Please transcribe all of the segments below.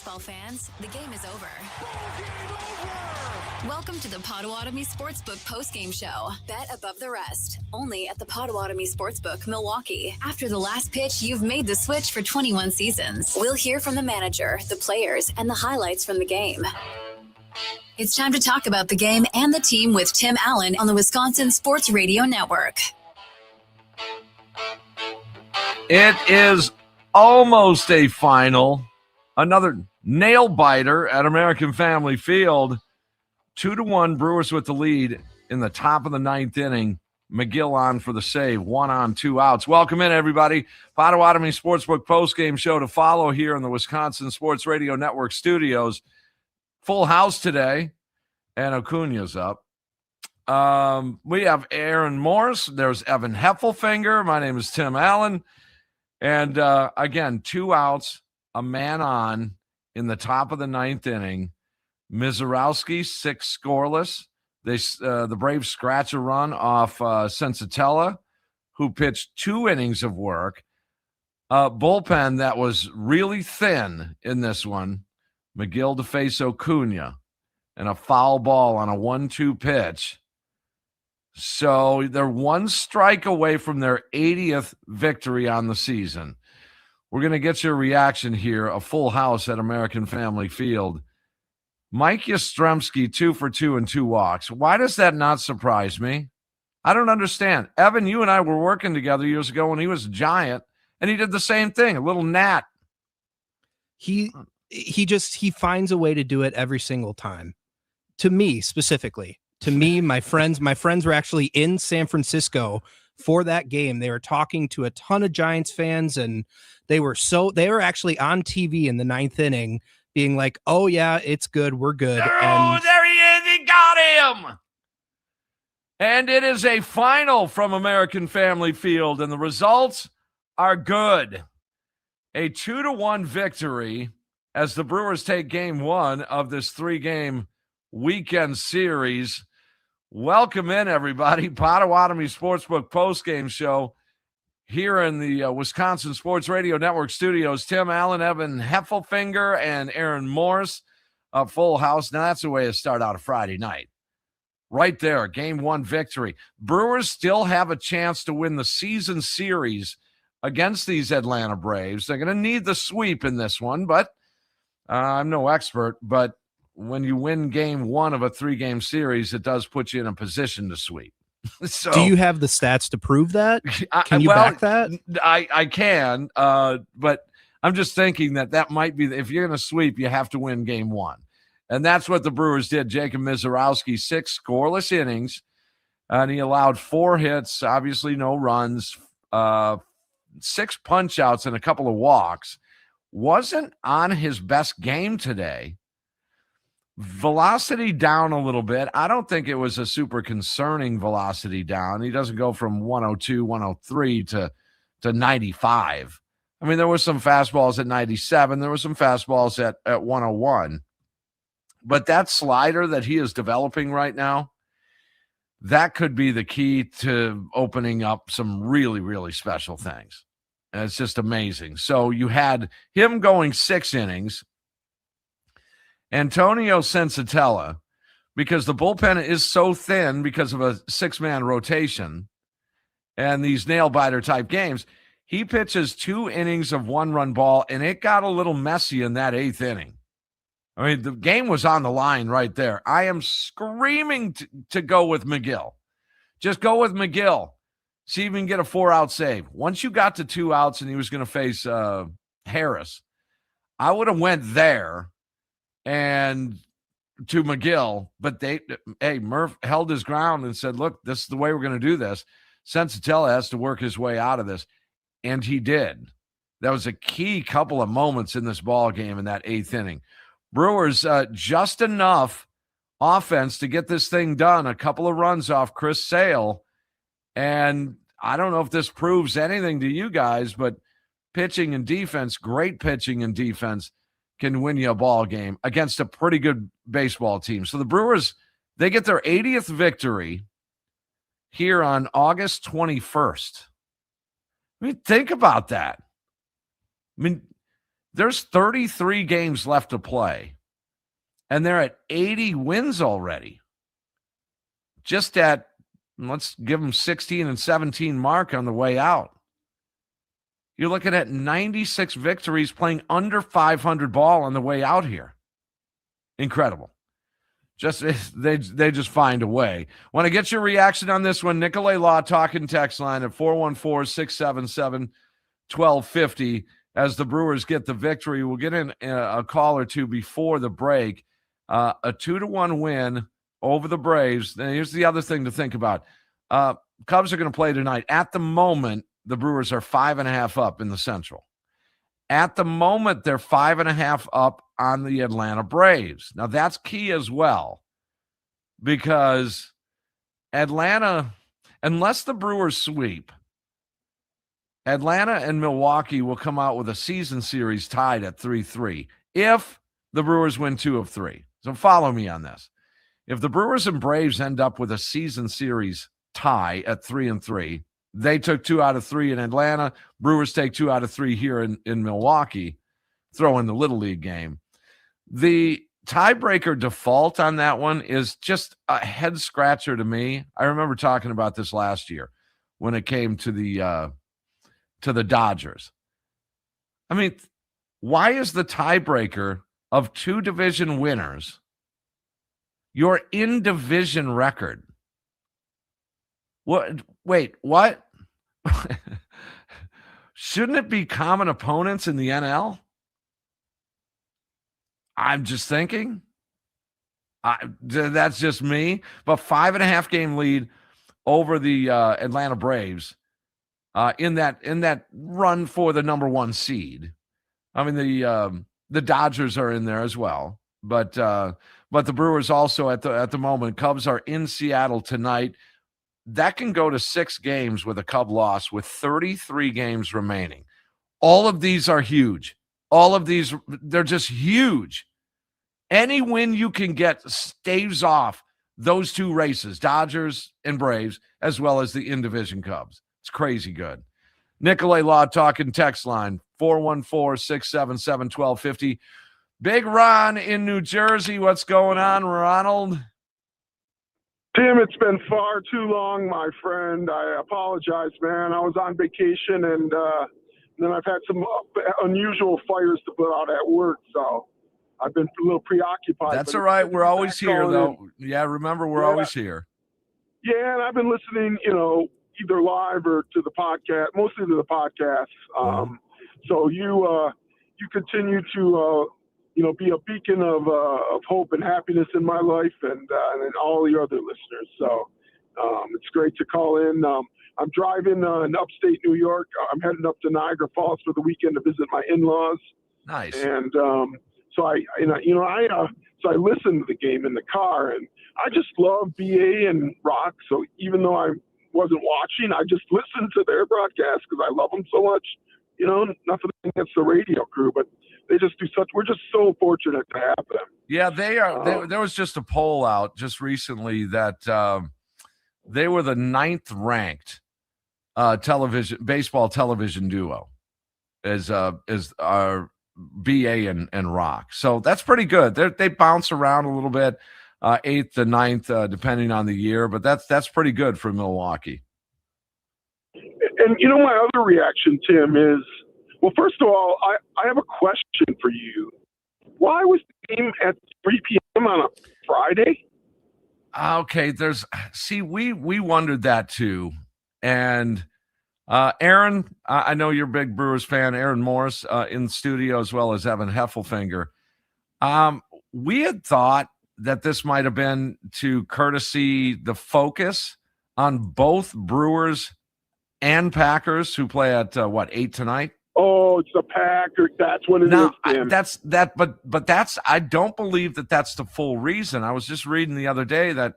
baseball fans, the game is over. Welcome to the Potawatomi Sportsbook postgame show. Bet above the rest. Only at the Potawatomi Sportsbook, Milwaukee. After the last pitch, you've made the switch for 21 seasons. We'll hear from the manager, the players, and the highlights from the game. It's time to talk about the game and the team with Tim Allen on the Wisconsin Sports Radio Network. It is almost a final. Another nail-biter at American Family Field. 2-1 Brewers with the lead in the top of the ninth inning. McGill on for the save. 1 on, 2 outs. Welcome in, everybody. Potawatomi Sportsbook postgame show to follow here in the Wisconsin Sports Radio Network studios. Full house today, and Acuna's up. We have Aaron Morris. There's Evan Heffelfinger. My name is Tim Allen. And, again, 2 outs, a man on in the top of the ninth inning. Mizorowski, 6 scoreless. The Braves scratch a run off Sensatella, who pitched 2 innings of work. Bullpen that was really thin in this one. McGill to face Acuna, and a foul ball on a 1-2 pitch. So they're 1 strike away from their 80th victory on the season. We're going to get your reaction here. A full house at American Family Field. Mike Yastrzemski, 2 for 2 and 2 walks. Why does that not surprise me? I don't understand. Evan, you and I were working together years ago when he was a Giant, and he did the same thing, a little gnat. He finds a way to do it every single time. To me, specifically. To me, my friends were actually in San Francisco for that game. They were talking to a ton of Giants fans, and they were actually on TV in the ninth inning being like, oh yeah, it's good. We're good. Oh, there he is. He got him. And it is a final from American Family Field, and the results are good. A 2-1 victory as the Brewers take game 1 of this 3-game weekend series. Welcome in, everybody. Potawatomi Sportsbook postgame show here in the Wisconsin Sports Radio Network studios. Tim Allen, Evan Heffelfinger, and Aaron Morris. A full house. Now, that's the way to start out a Friday night. Right there, game 1 victory. Brewers still have a chance to win the season series against these Atlanta Braves. They're going to need the sweep in this one, but I'm no expert, but when you win game 1 of a 3-game series, it does put you in a position to sweep. So, do you have the stats to prove that? Can you back that? I can, but I'm just thinking that might be, if you're going to sweep, you have to win game 1. And that's what the Brewers did. Jacob Mizorowski, 6 scoreless innings, and he allowed 4 hits, obviously no runs, 6 punch-outs and a couple of walks. Wasn't on his best game today. Velocity down a little bit. I don't think it was a super concerning velocity down. He doesn't go from 102, 103 to 95. I mean, there were some fastballs at 97. There were some fastballs at 101. But that slider that he is developing right now, that could be the key to opening up some really, really special things. And it's just amazing. So you had him going 6 innings. Antonio Sensatella, because the bullpen is so thin because of a 6-man rotation and these nail-biter type games, he pitches 2 innings of 1-run ball, and it got a little messy in that 8th inning. I mean, the game was on the line right there. I am screaming to go with McGill. Just go with McGill. See if you can get a 4-out save. Once you got to 2 outs and he was going to face Harris, I would have went there and to McGill, but Murph held his ground and said, look, this is the way we're going to do this. Sensatella has to work his way out of this, and he did. That was a key couple of moments in this ball game in that 8th inning. Brewers just enough offense to get this thing done, a couple of runs off Chris Sale, and I don't know if this proves anything to you guys, but pitching and defense, great pitching and defense, can win you a ball game against a pretty good baseball team. So the Brewers, they get their 80th victory here on August 21st. I mean, think about that. I mean, There's 33 games left to play, and they're at 80 wins already. Just at, let's give them 16 and 17 mark on the way out. You're looking at 96 victories playing under 500 ball on the way out here. Incredible. Just they just find a way. Want to get your reaction on this one? Nicolay Law talking text line at 414-677-1250 as the Brewers get the victory. We'll get in a call or two before the break. A 2-1 win over the Braves. Now, here's the other thing to think about. Cubs are going to play tonight. At the moment, the Brewers are 5.5 up in the Central. At the moment, they're 5.5 up on the Atlanta Braves. Now, that's key as well, because Atlanta, unless the Brewers sweep, Atlanta and Milwaukee will come out with a season series tied at 3-3 if the Brewers win 2 of 3. So follow me on this. If the Brewers and Braves end up with a season series tie at 3-3, they took 2 out of 3 in Atlanta. Brewers take 2 out of 3 here in Milwaukee, throw in the Little League game. The tiebreaker default on that one is just a head scratcher to me. I remember talking about this last year when it came to the Dodgers. I mean, why is the tiebreaker of 2 division winners your in-division record? What? Wait, what? Shouldn't it be common opponents in the NL? I'm just thinking. That's just me. But 5.5 game lead over the Atlanta Braves in that run for the number 1 seed. I mean, the Dodgers are in there as well, but the Brewers also at the moment. Cubs are in Seattle tonight. That can go to 6 games with a Cub loss with 33 games remaining. All of these are huge. All of these, they're just huge. Any win you can get staves off those 2 races, Dodgers and Braves, as well as the in-division Cubs. It's crazy good. Nicolay Law talking text line, 414-677-1250. Big Ron in New Jersey. What's going on, Ronald? Tim, it's been far too long, my friend. I apologize, man. I was on vacation, and then I've had some unusual fires to put out at work, so I've been a little preoccupied. That's all right. We're always here, though. Yeah, remember, we're always here. Yeah, and I've been listening, either live or to the podcast, mostly to the podcast. So you continue to be a beacon of hope and happiness in my life and all your other listeners. So it's great to call in. I'm driving in upstate New York. I'm heading up to Niagara Falls for the weekend to visit my in-laws. Nice. And so I listened to the game in the car, and I just love BA and Rock. So even though I wasn't watching, I just listened to their broadcast because I love them so much. Nothing against the radio crew, but they just do such. We're just so fortunate to have them. Yeah, they are. There was just a poll out just recently that they were the 9th ranked baseball television duo, as our BA and Rock. So that's pretty good. They bounce around a little bit, 8th to 9th, depending on the year, but that's pretty good for Milwaukee. And my other reaction, Tim, is, well, first of all, I have a question for you. Why was the game at 3 p.m. on a Friday? Okay, we wondered that too. And Aaron, I know you're a big Brewers fan, Aaron Morris in the studio, as well as Evan Heffelfinger. We had thought that this might have been to courtesy the focus on both Brewers and Packers, who play at 8 tonight. Oh, it's the Packers. That's what it is. But I don't believe that that's the full reason. I was just reading the other day that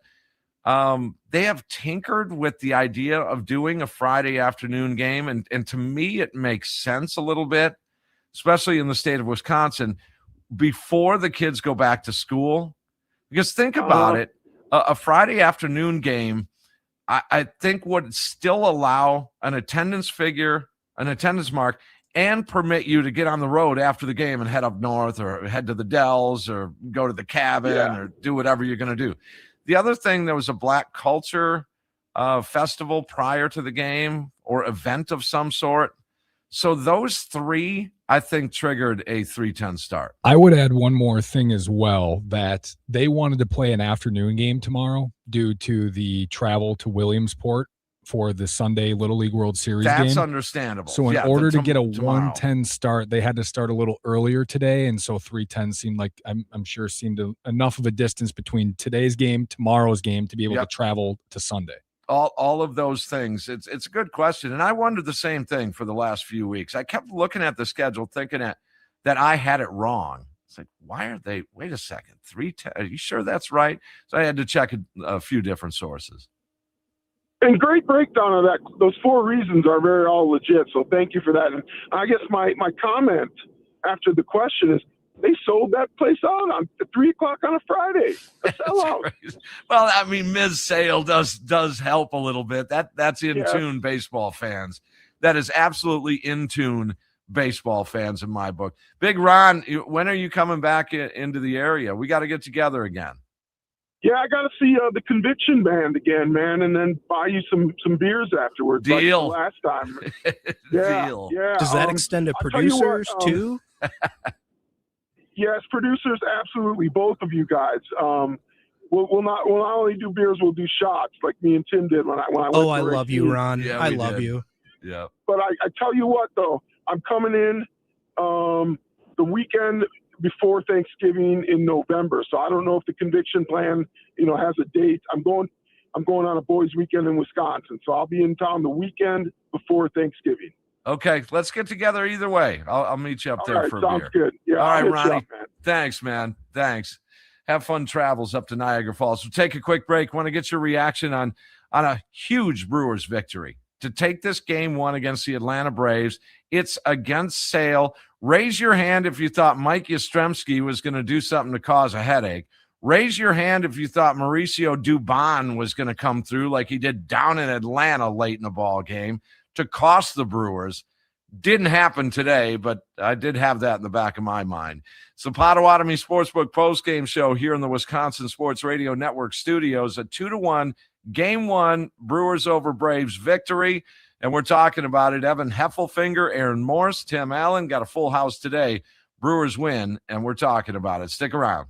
they have tinkered with the idea of doing a Friday afternoon game, and to me it makes sense a little bit, especially in the state of Wisconsin, before the kids go back to school. Because think about it, a Friday afternoon game, I think would still allow an attendance mark and permit you to get on the road after the game and head up north or head to the Dells or go to the cabin or do whatever you're going to do. The other thing, there was a Black culture festival prior to the game or event of some sort. So those three, I think, triggered a 3:10 start. I would add one more thing as well, that they wanted to play an afternoon game tomorrow due to the travel to Williamsport for the Sunday Little League World Series game. That's understandable. So in order to get a 1:10 start, they had to start a little earlier today, and so 3:10 seemed like, I'm sure, seemed enough of a distance between today's game, tomorrow's game, to be able to travel to Sunday. All of those things. It's a good question. And I wondered the same thing for the last few weeks. I kept looking at the schedule thinking that I had it wrong. It's like, why are they, wait a second, 3:10? Are you sure that's right? So I had to check a few different sources. And great breakdown of that. Those 4 reasons are very all legit. So thank you for that. And I guess my comment after the question is, they sold that place out on 3 o'clock on a Friday. A sellout. Well, I mean, Ms. Sale does help a little bit. That's in tune baseball fans. That is absolutely in tune baseball fans in my book. Big Ron, when are you coming back into the area? We got to get together again. Yeah, I got to see the Conviction Band again, man, and then buy you some beers afterwards. Deal. Like last time. Deal. Yeah. Does that extend to producers too? Yes, producers, absolutely. Both of you guys. We'll not only do beers, we'll do shots like me and Tim did when I went. Oh, I love you, Ron. Yeah, I love you. Yeah. But I tell you what, though, I'm coming in the weekend before Thanksgiving in November. So I don't know if the Conviction Plan, has a date. I'm going on a boys' weekend in Wisconsin. So I'll be in town the weekend before Thanksgiving. Okay, let's get together either way. I'll meet you up there for a beer. Sounds good. Yeah. All right, Ronnie. Up, man. Thanks, man. Thanks. Have fun travels up to Niagara Falls. We'll take a quick break. Want to get your reaction on a huge Brewers victory. To take this game 1 against the Atlanta Braves, it's against Sale. Raise your hand if you thought Mike Yastrzemski was going to do something to cause a headache. Raise your hand if you thought Mauricio Dubon was going to come through like he did down in Atlanta late in the ball game to cost the Brewers. Didn't happen today, but I did have that in the back of my mind. It's the Potawatomi Sportsbook postgame show here in the Wisconsin Sports Radio Network studios. A 2-1 game 1 Brewers over Braves victory, and we're talking about it. Evan Heffelfinger, Aaron Morse, Tim Allen got a full house today. Brewers win, and we're talking about it. Stick around.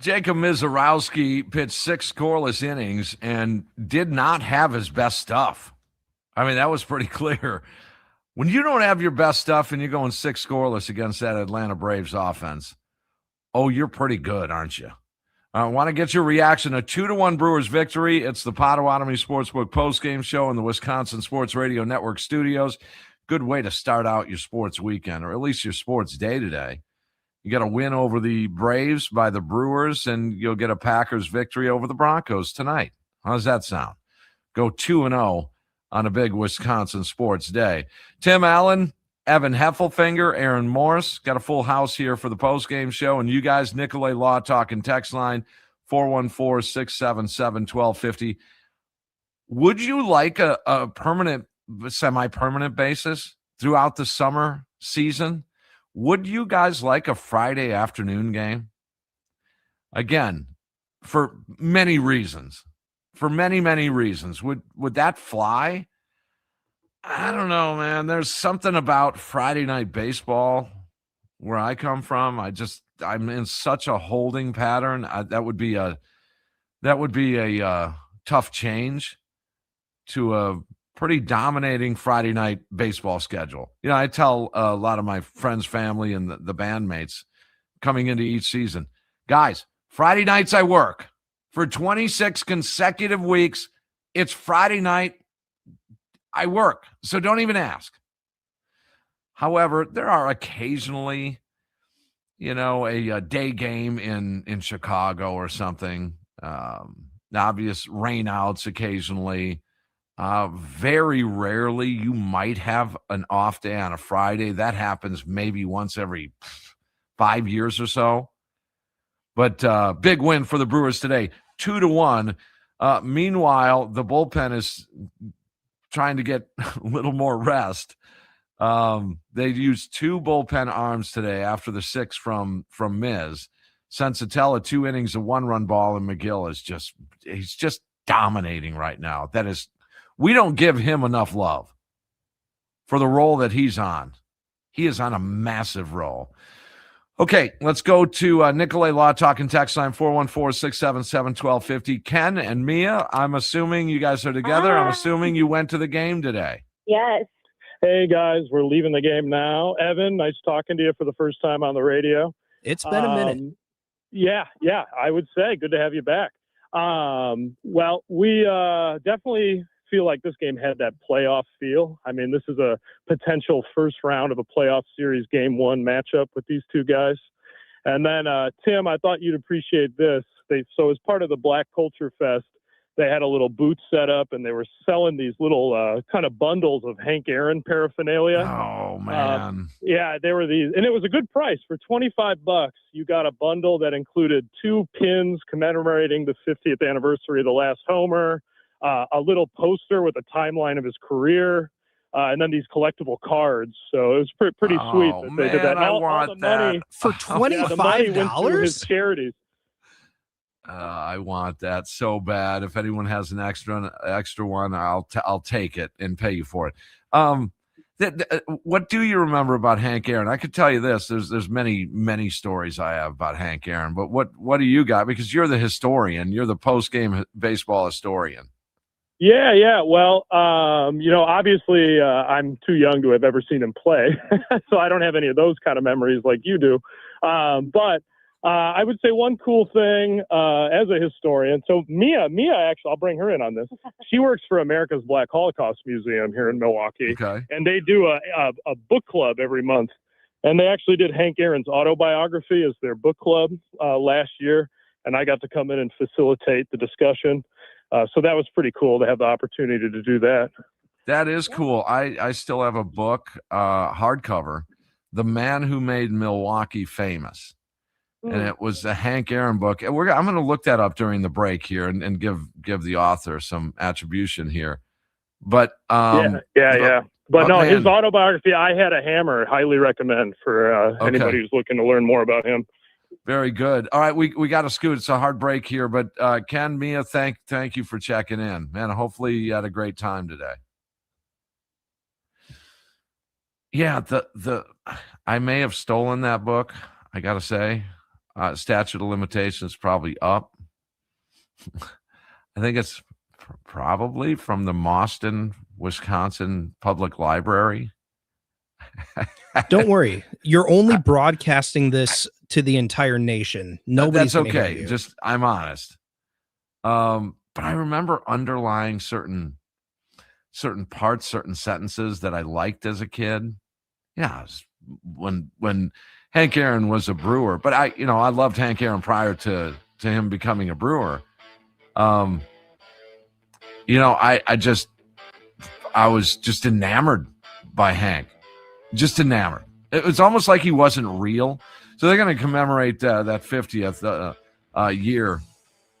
Jacob Mizorowski pitched 6 scoreless innings and did not have his best stuff. I mean, that was pretty clear. When you don't have your best stuff and you're going 6 scoreless against that Atlanta Braves offense, oh, you're pretty good, aren't you? I want to get your reaction. A 2-1 Brewers victory. It's the Potawatomi Sportsbook postgame show in the Wisconsin Sports Radio Network studios. Good way to start out your sports weekend, or at least your sports day today. You get a win over the Braves by the Brewers, and you'll get a Packers victory over the Broncos tonight. How does that sound? Go 2-0 on a big Wisconsin sports day. Tim Allen, Evan Heffelfinger, Aaron Morris. Got a full house here for the postgame show. And you guys, Nicolay Law Talk and text line 414-677-1250. Would you like a permanent, semi-permanent basis throughout the summer season? Would you guys like a Friday afternoon game? Again, for many reasons. For many, many reasons. Would that fly? I don't know, man. There's something about Friday night baseball where I come from. I'm in such a holding pattern. That would be a tough change to a pretty dominating Friday night baseball schedule. You know, I tell a lot of my friends, family, and the bandmates coming into each season, guys, Friday nights I work. For 26 consecutive weeks, it's Friday night. I work, so don't even ask. However, there are occasionally, a day game in Chicago or something. Obvious rainouts occasionally. Very rarely you might have an off day on a Friday. That happens maybe once every 5 years or so. But big win for the Brewers today, 2-1. Meanwhile, the bullpen is trying to get a little more rest. They used 2 bullpen arms today after the 6 from Miz. Sensatella, 2 innings, a 1-run ball, and McGill he's just dominating right now. We don't give him enough love for the role that he's on. He is on a massive roll. Okay, let's go to Nicolay Law Talk and text line 414-677-1250. Ken and Mia, I'm assuming you guys are together. I'm assuming you went to the game today. Yes. Hey, guys, we're leaving the game now. Evan, nice talking to you for the first time on the radio. It's been a minute. Yeah, I would say good to have you back. Well, we definitely feel like this game had that playoff feel. I mean, this is a potential first round of a playoff series game 1 matchup with these 2 guys. And then, Tim, I thought you'd appreciate this. So as part of the Black Culture Fest, they had a little booth set up, and they were selling these little kind of bundles of Hank Aaron paraphernalia. Oh, man. Yeah, they were these. And it was a good price. For $25, you got a bundle that included 2 pins commemorating the 50th anniversary of the last homer, a little poster with a timeline of his career, and then these collectible cards. So it was pretty sweet that they did that. I want the money, for $25? the money went to his charities. I want that so bad. If anyone has an extra one, I'll take it and pay you for it. What do you remember about Hank Aaron? I could tell you this. There's many stories I have about Hank Aaron, but what do you got? Because you're the historian. You're the post-game baseball historian. Yeah. Well, obviously I'm too young to have ever seen him play, so I don't have any of those kind of memories like you do. But I would say one cool thing as a historian. So Mia, actually, I'll bring her in on this. She works for America's Black Holocaust Museum here in Milwaukee. Okay. And they do a book club every month. And they actually did Hank Aaron's autobiography as their book club last year. And I got to come in and facilitate the discussion. So that was pretty cool to have the opportunity to do that. That is cool. I still have a book, hardcover, The Man Who Made Milwaukee Famous. And it was a Hank Aaron book. And I'm going to look that up during the break here and give the author some attribution here. But yeah. But no, his autobiography, I Had a Hammer, highly recommend for anybody who's looking to learn more about him. Very good. All right, we got to scoot. It's a hard break here, but Ken, Mia, thank you for checking in, man. Hopefully you had a great time today. Yeah, I may have stolen that book, I got to say. statute of limitations probably up. I think it's probably from the Mauston, Wisconsin Public Library. Don't worry. You're only broadcasting this to the entire nation. Nobody's That's gonna hear okay. you. Just I'm honest. But I remember underlying certain parts, certain sentences that I liked as a kid. Yeah, when Hank Aaron was a Brewer, but I loved Hank Aaron prior to him becoming a Brewer. I was just enamored by Hank, just enamored. It was almost like he wasn't real. So they're going to commemorate that 50th year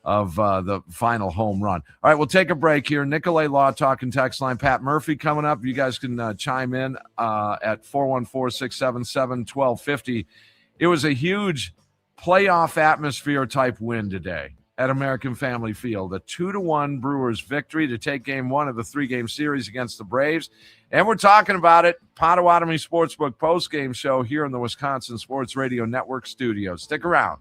of the final home run. All right, we'll take a break here. Nicolay Law Talk and Text Line. Pat Murphy coming up. You guys can chime in at 414-677-1250. It was a huge playoff atmosphere type win today at American Family Field. A 2-1 Brewers victory to take game one of the 3-game series against the Braves. And we're talking about it. Potawatomi Sportsbook postgame show here in the Wisconsin Sports Radio Network studio. Stick around.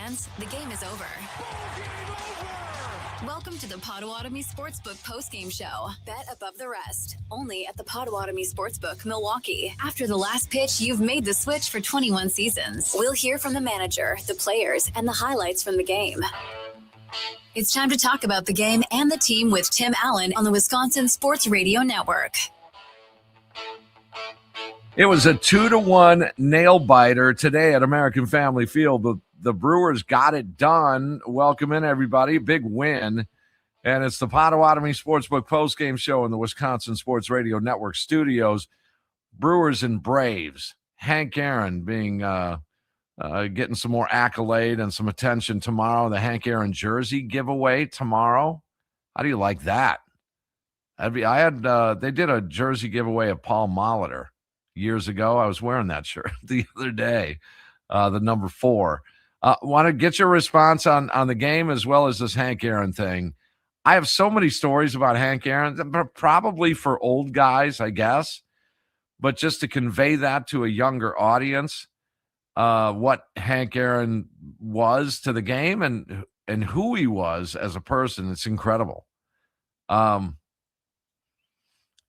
fans, the game is over. Welcome to the Potawatomi Sportsbook postgame show. Bet above the rest. Only at the Potawatomi Sportsbook, Milwaukee. After the last pitch, you've made the switch for 21 seasons. We'll hear from the manager, the players, and the highlights from the game. It's time to talk about the game and the team with Tim Allen on the Wisconsin Sports Radio Network. It was a 2-1 nail biter today at American Family Field. The Brewers got it done. Welcome in, everybody. Big win. And it's the Potawatomi Sportsbook postgame show in the Wisconsin Sports Radio Network studios. Brewers and Braves. Hank Aaron being getting some more accolade and some attention tomorrow. The Hank Aaron jersey giveaway tomorrow. How do you like that? They did a jersey giveaway of Paul Molitor years ago. I was wearing that shirt the other day, the number 4. Want to get your response on the game as well as this Hank Aaron thing. I have so many stories about Hank Aaron, probably for old guys, I guess, but just to convey that to a younger audience, what Hank Aaron was to the game and who he was as a person, it's incredible.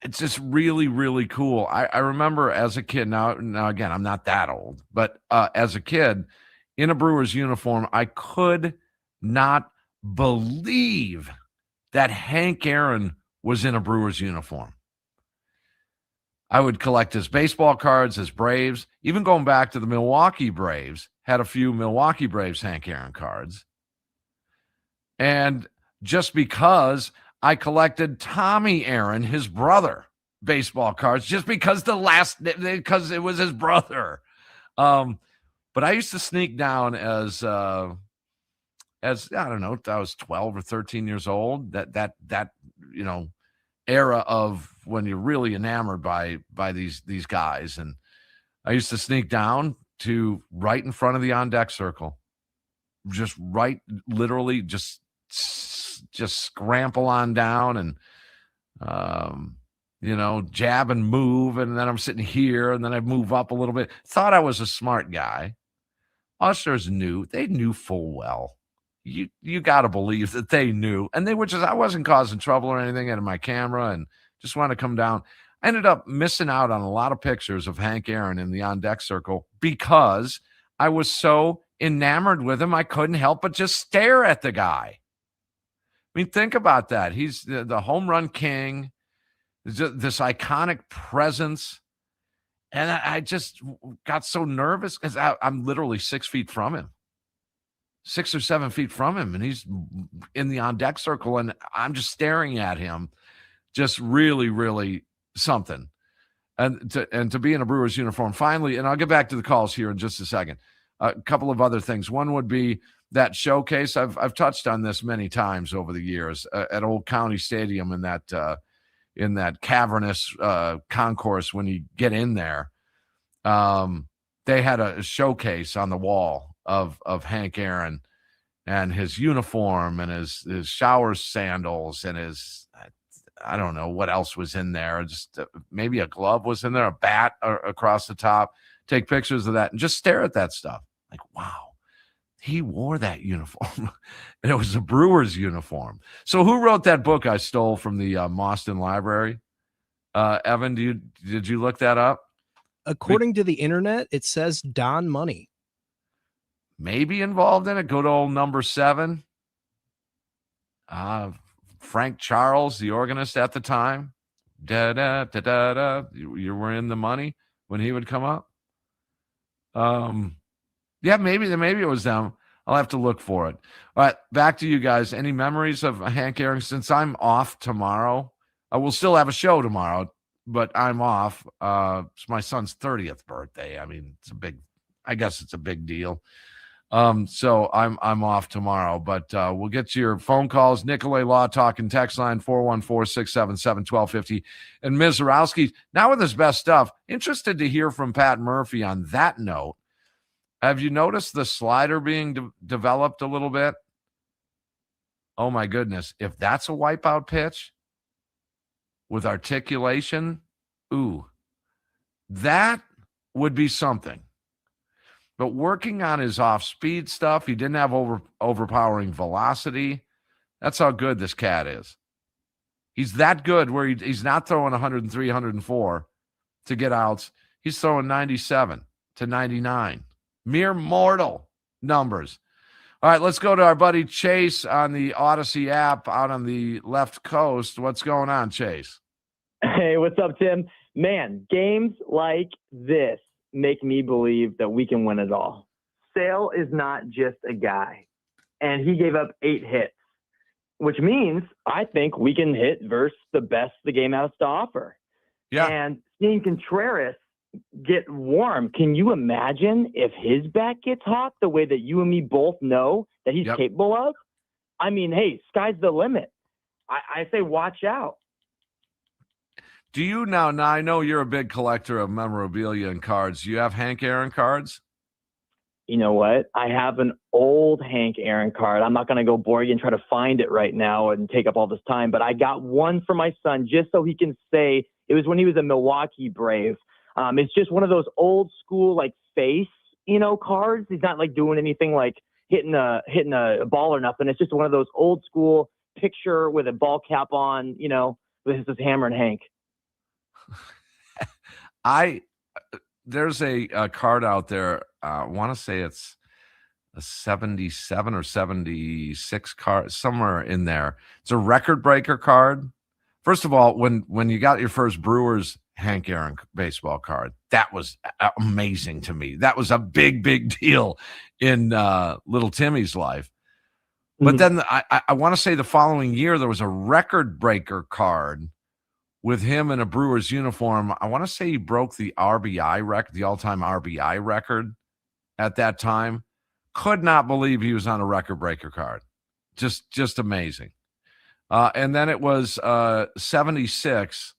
It's just really, really cool. I remember as a kid, now again, I'm not that old, but as a kid, in a Brewers uniform, I could not believe that Hank Aaron was in a Brewers uniform. I would collect his baseball cards, his Braves, even going back to the Milwaukee Braves, had a few Milwaukee Braves Hank Aaron cards. And just because I collected Tommy Aaron, his brother, baseball cards, just because because it was his brother. But I used to sneak down as I don't know, I was 12 or 13 years old, that era of when you're really enamored by these guys. And I used to sneak down to right in front of the on deck circle, just right, literally just scramble on down and, jab and move. And then I'm sitting here and then I move up a little bit. Thought I was a smart guy. Ushers they knew full well. You got to believe that they knew. And they were I wasn't causing trouble or anything in my camera and just wanted to come down. I ended up missing out on a lot of pictures of Hank Aaron in the on deck circle because I was so enamored with him. I couldn't help but just stare at the guy. I mean, think about that. He's the home run king, this iconic presence. And I just got so nervous because I'm literally 6 feet from him, 6 or 7 feet from him. And he's in the on deck circle and I'm just staring at him. Just really, really something. And to be in a Brewers uniform finally, and I'll get back to the calls here in just a second. A couple of other things. One would be that showcase. I've touched on this many times over the years at Old County Stadium in that cavernous concourse. When you get in there, they had a showcase on the wall of Hank Aaron and his uniform and his shower sandals and his, I don't know what else was in there. Just maybe a glove was in there, a bat across the top. Take pictures of that and just stare at that stuff. Like, wow, he wore that uniform. And it was a Brewers uniform. So who wrote that book I stole from the Mauston Library? Evan, did you look that up? According to the internet, it says Don Money. Maybe involved in it. Good old number 7. Frank Charles, the organist at the time. Da da da da da. You were in the money when he would come up. Yeah, maybe it was them. I'll have to look for it. All right, back to you guys. Any memories of Hank Aaron? Since I'm off tomorrow, I will still have a show tomorrow, but I'm off. It's my son's 30th birthday. I mean, I guess it's a big deal. So I'm off tomorrow, but we'll get to your phone calls. Nicolay Law Talk and text line 414-677-1250. And Ms. Zarowski, now with his best stuff, interested to hear from Pat Murphy on that note. Have you noticed the slider being developed a little bit? Oh my goodness. If that's a wipeout pitch with articulation, that would be something. but working on his off-speed stuff, he didn't have overpowering velocity. That's how good this cat is. He's that good where he's not throwing 103, 104 to get outs. He's throwing 97 to 99. Mere mortal numbers. All right, let's go to our buddy Chase on the Odyssey app out on the left coast. What's going on, Chase? Hey, what's up, Tim? Man, games like this make me believe that we can win it all. Sale is not just a guy, and he gave up 8 hits, which means I think we can hit versus the best the game has to offer. Yeah. And seeing Contreras get warm, can you imagine if his bat gets hot the way that you and me both know that he's capable of? I mean, hey, sky's the limit. I say watch out. Do you now I know you're a big collector of memorabilia and cards. Do you have Hank Aaron cards? You know what? I have an old Hank Aaron card. I'm not going to go bore you and try to find it right now and take up all this time, but I got one for my son just so he can say it was when he was a Milwaukee Brave. It's just one of those old school, like, face, cards. He's not like doing anything like hitting a ball or nothing. It's just one of those old school picture with a ball cap on, with his hammer and Hank. There's a card out there. I want to say it's a 77 or 76 card, somewhere in there. It's a record breaker card. First of all, when you got your first Brewers Hank Aaron baseball card, that was amazing to me. That was a big, big deal in little Timmy's life. But then I want to say the following year, there was a record breaker card with him in a Brewers uniform. I want to say he broke the RBI record, the all-time RBI record at that time. Could not believe he was on a record breaker card. Just amazing. And then it was 76,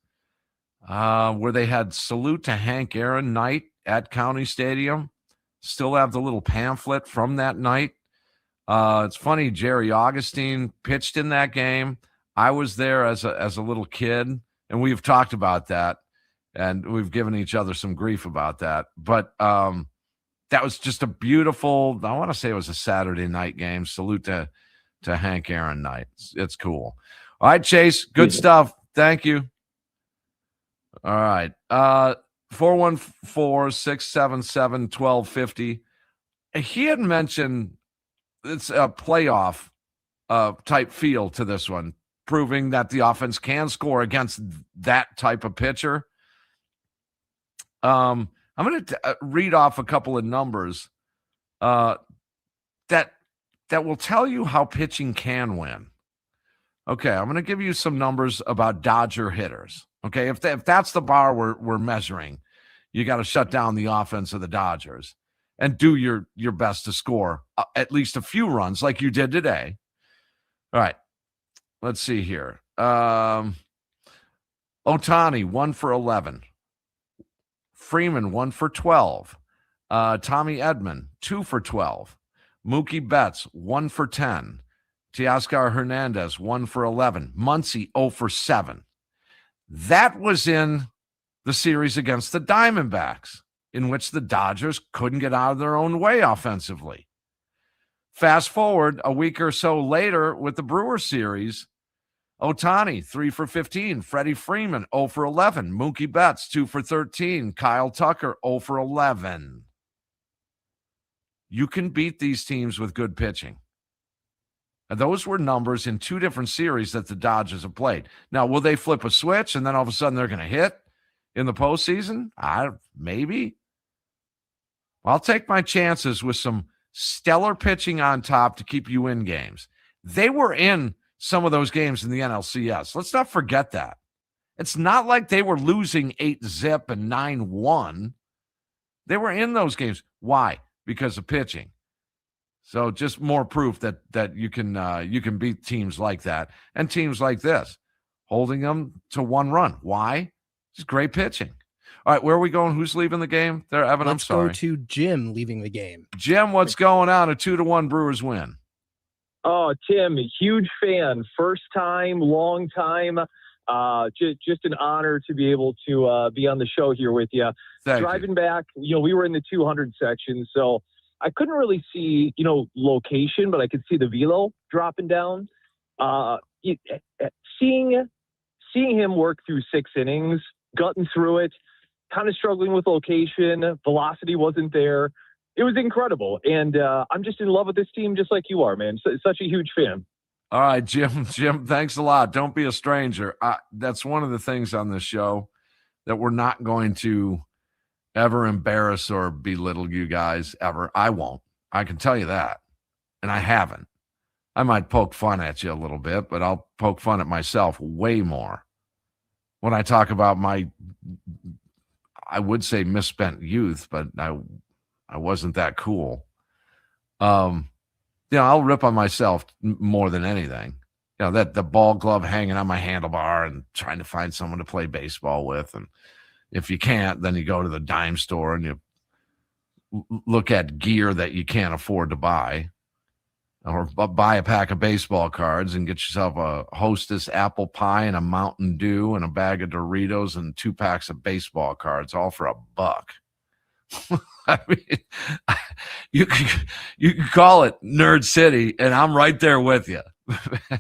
where they had Salute to Hank Aaron night at County Stadium. Still have the little pamphlet from that night. It's funny, Jerry Augustine pitched in that game. I was there as a little kid, and we've talked about that, and we've given each other some grief about that. But that was just a beautiful, I want to say it was a Saturday night game. Salute to Hank Aaron night. It's cool. All right, Chase, good stuff. Thank you. All right. 414-677-1250. He had mentioned it's a playoff type feel to this one, proving that the offense can score against that type of pitcher. I'm going to read off a couple of numbers that will tell you how pitching can win. Okay, I'm going to give you some numbers about Dodger hitters. Okay, if that's the bar we're measuring, you got to shut down the offense of the Dodgers and do your best to score at least a few runs like you did today. All right, let's see here. Ohtani, 1 for 11. Freeman, 1 for 12. Tommy Edman, 2 for 12. Mookie Betts, 1 for 10. Teoscar Hernandez, 1 for 11. Muncy, 0 for 7. That was in the series against the Diamondbacks, in which the Dodgers couldn't get out of their own way offensively. Fast forward a week or so later with the Brewers series, Ohtani, 3 for 15. Freddie Freeman, 0 for 11. Mookie Betts, 2 for 13. Kyle Tucker, 0 for 11. You can beat these teams with good pitching. And those were numbers in 2 different series that the Dodgers have played. Now, will they flip a switch and then all of a sudden they're going to hit in the postseason? Maybe. I'll take my chances with some stellar pitching on top to keep you in games. They were in some of those games in the NLCS. Let's not forget that. It's not like they were losing 8-0 and 9-1. They were in those games. Why? Because of pitching. So just more proof that you can beat teams like that and teams like this, holding them to 1 run. Why? It's great pitching. All right, where are we going? Who's leaving the game? There, Evan. Let's I'm sorry. go to Jim leaving the game. Jim, what's going on? A 2-1 Brewers win. Oh, Tim, huge fan. First time, long time. Just an honor to be able to be on the show here with you. Thank Driving you. back, we were in the 200 section, so I couldn't really see, location, but I could see the velo dropping down. Seeing him work through 6 innings, gutting through it, kind of struggling with location, velocity wasn't there. It was incredible. And I'm just in love with this team just like you are, man. Such a huge fan. All right, Jim, thanks a lot. Don't be a stranger. That's one of the things on this show that we're not going to ever embarrass or belittle you guys ever. I won't. I can tell you that. And I haven't. I might poke fun at you a little bit, but I'll poke fun at myself way more when I talk about my, I would say misspent youth, but I wasn't that cool. I'll rip on myself more than anything. That the ball glove hanging on my handlebar and trying to find someone to play baseball with. And if you can't, then you go to the dime store and you look at gear that you can't afford to buy, or buy a pack of baseball cards and get yourself a Hostess apple pie and a Mountain Dew and a bag of Doritos and 2 packs of baseball cards, all for $1. I mean, you can call it Nerd City, and I'm right there with you. I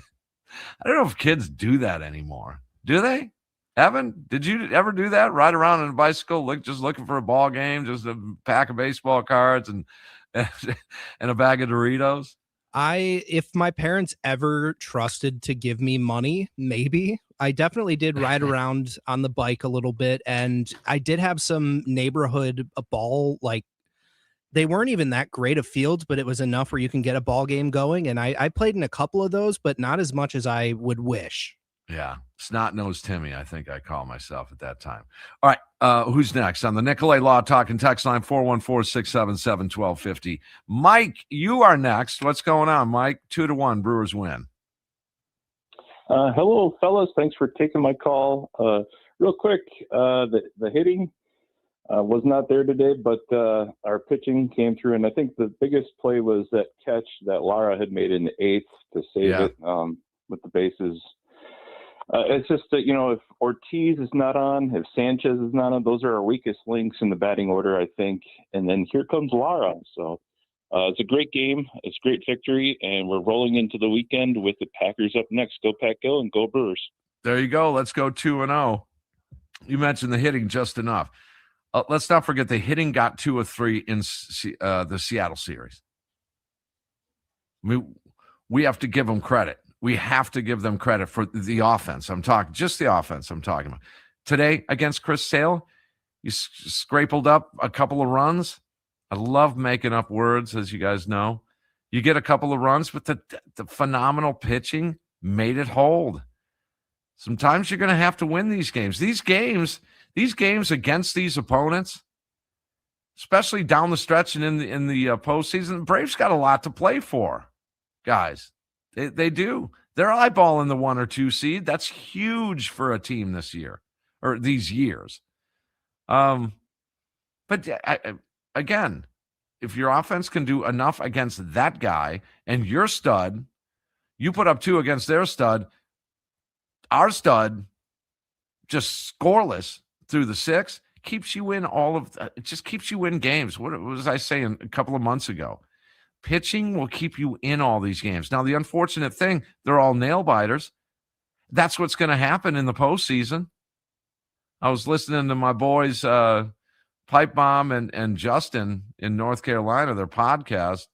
don't know if kids do that anymore. Do they? Evan, did you ever do that? Ride around on a bicycle, just looking for a ball game, just a pack of baseball cards and a bag of Doritos? If my parents ever trusted to give me money, maybe. I definitely did ride around on the bike a little bit, and I did have some neighborhood ball, like they weren't even that great of fields, but it was enough where you can get a ball game going. And I played in a couple of those, but not as much as I would wish. Yeah. Snot-nosed Timmy, I think I call myself at that time. All right. Who's next? On the Nicolay Law Talk and Text line, 414-677-1250. Mike, you are next. What's going on, Mike? 2-1, Brewers win. Hello, fellas. Thanks for taking my call. Real quick, the hitting was not there today, but our pitching came through, and I think the biggest play was that catch that Lara had made in the 8th to save it with the bases. It's just that, if Ortiz is not on, if Sanchez is not on, those are our weakest links in the batting order, I think. And then here comes Lara. So it's a great game. It's a great victory. And we're rolling into the weekend with the Packers up next. Go Pack Go and go Brewers. There you go. Let's go 2-0. You mentioned the hitting just enough. Let's not forget the hitting got 2 of 3 in the Seattle series. I mean, we have to give them credit. We have to give them credit for the offense. I'm talking just the offense I'm talking about. Today against Chris Sale, you scraped up a couple of runs. I love making up words, as you guys know. You get a couple of runs, but the phenomenal pitching made it hold. Sometimes you're going to have to win these games. These games against these opponents, especially down the stretch and in the postseason, the Braves got a lot to play for, guys. They do. They're eyeballing the 1 or 2 seed. That's huge for a team this year or these years. But again, if your offense can do enough against that guy and your stud, you put up 2 against their stud, our stud just scoreless through the 6, keeps you in it just keeps you in games. What was I saying a couple of months ago? Pitching will keep you in all these games. Now, the unfortunate thing, they're all nail biters. That's what's going to happen in the postseason. I was listening to my boys, Pipe Bomb and Justin in North Carolina, their podcast,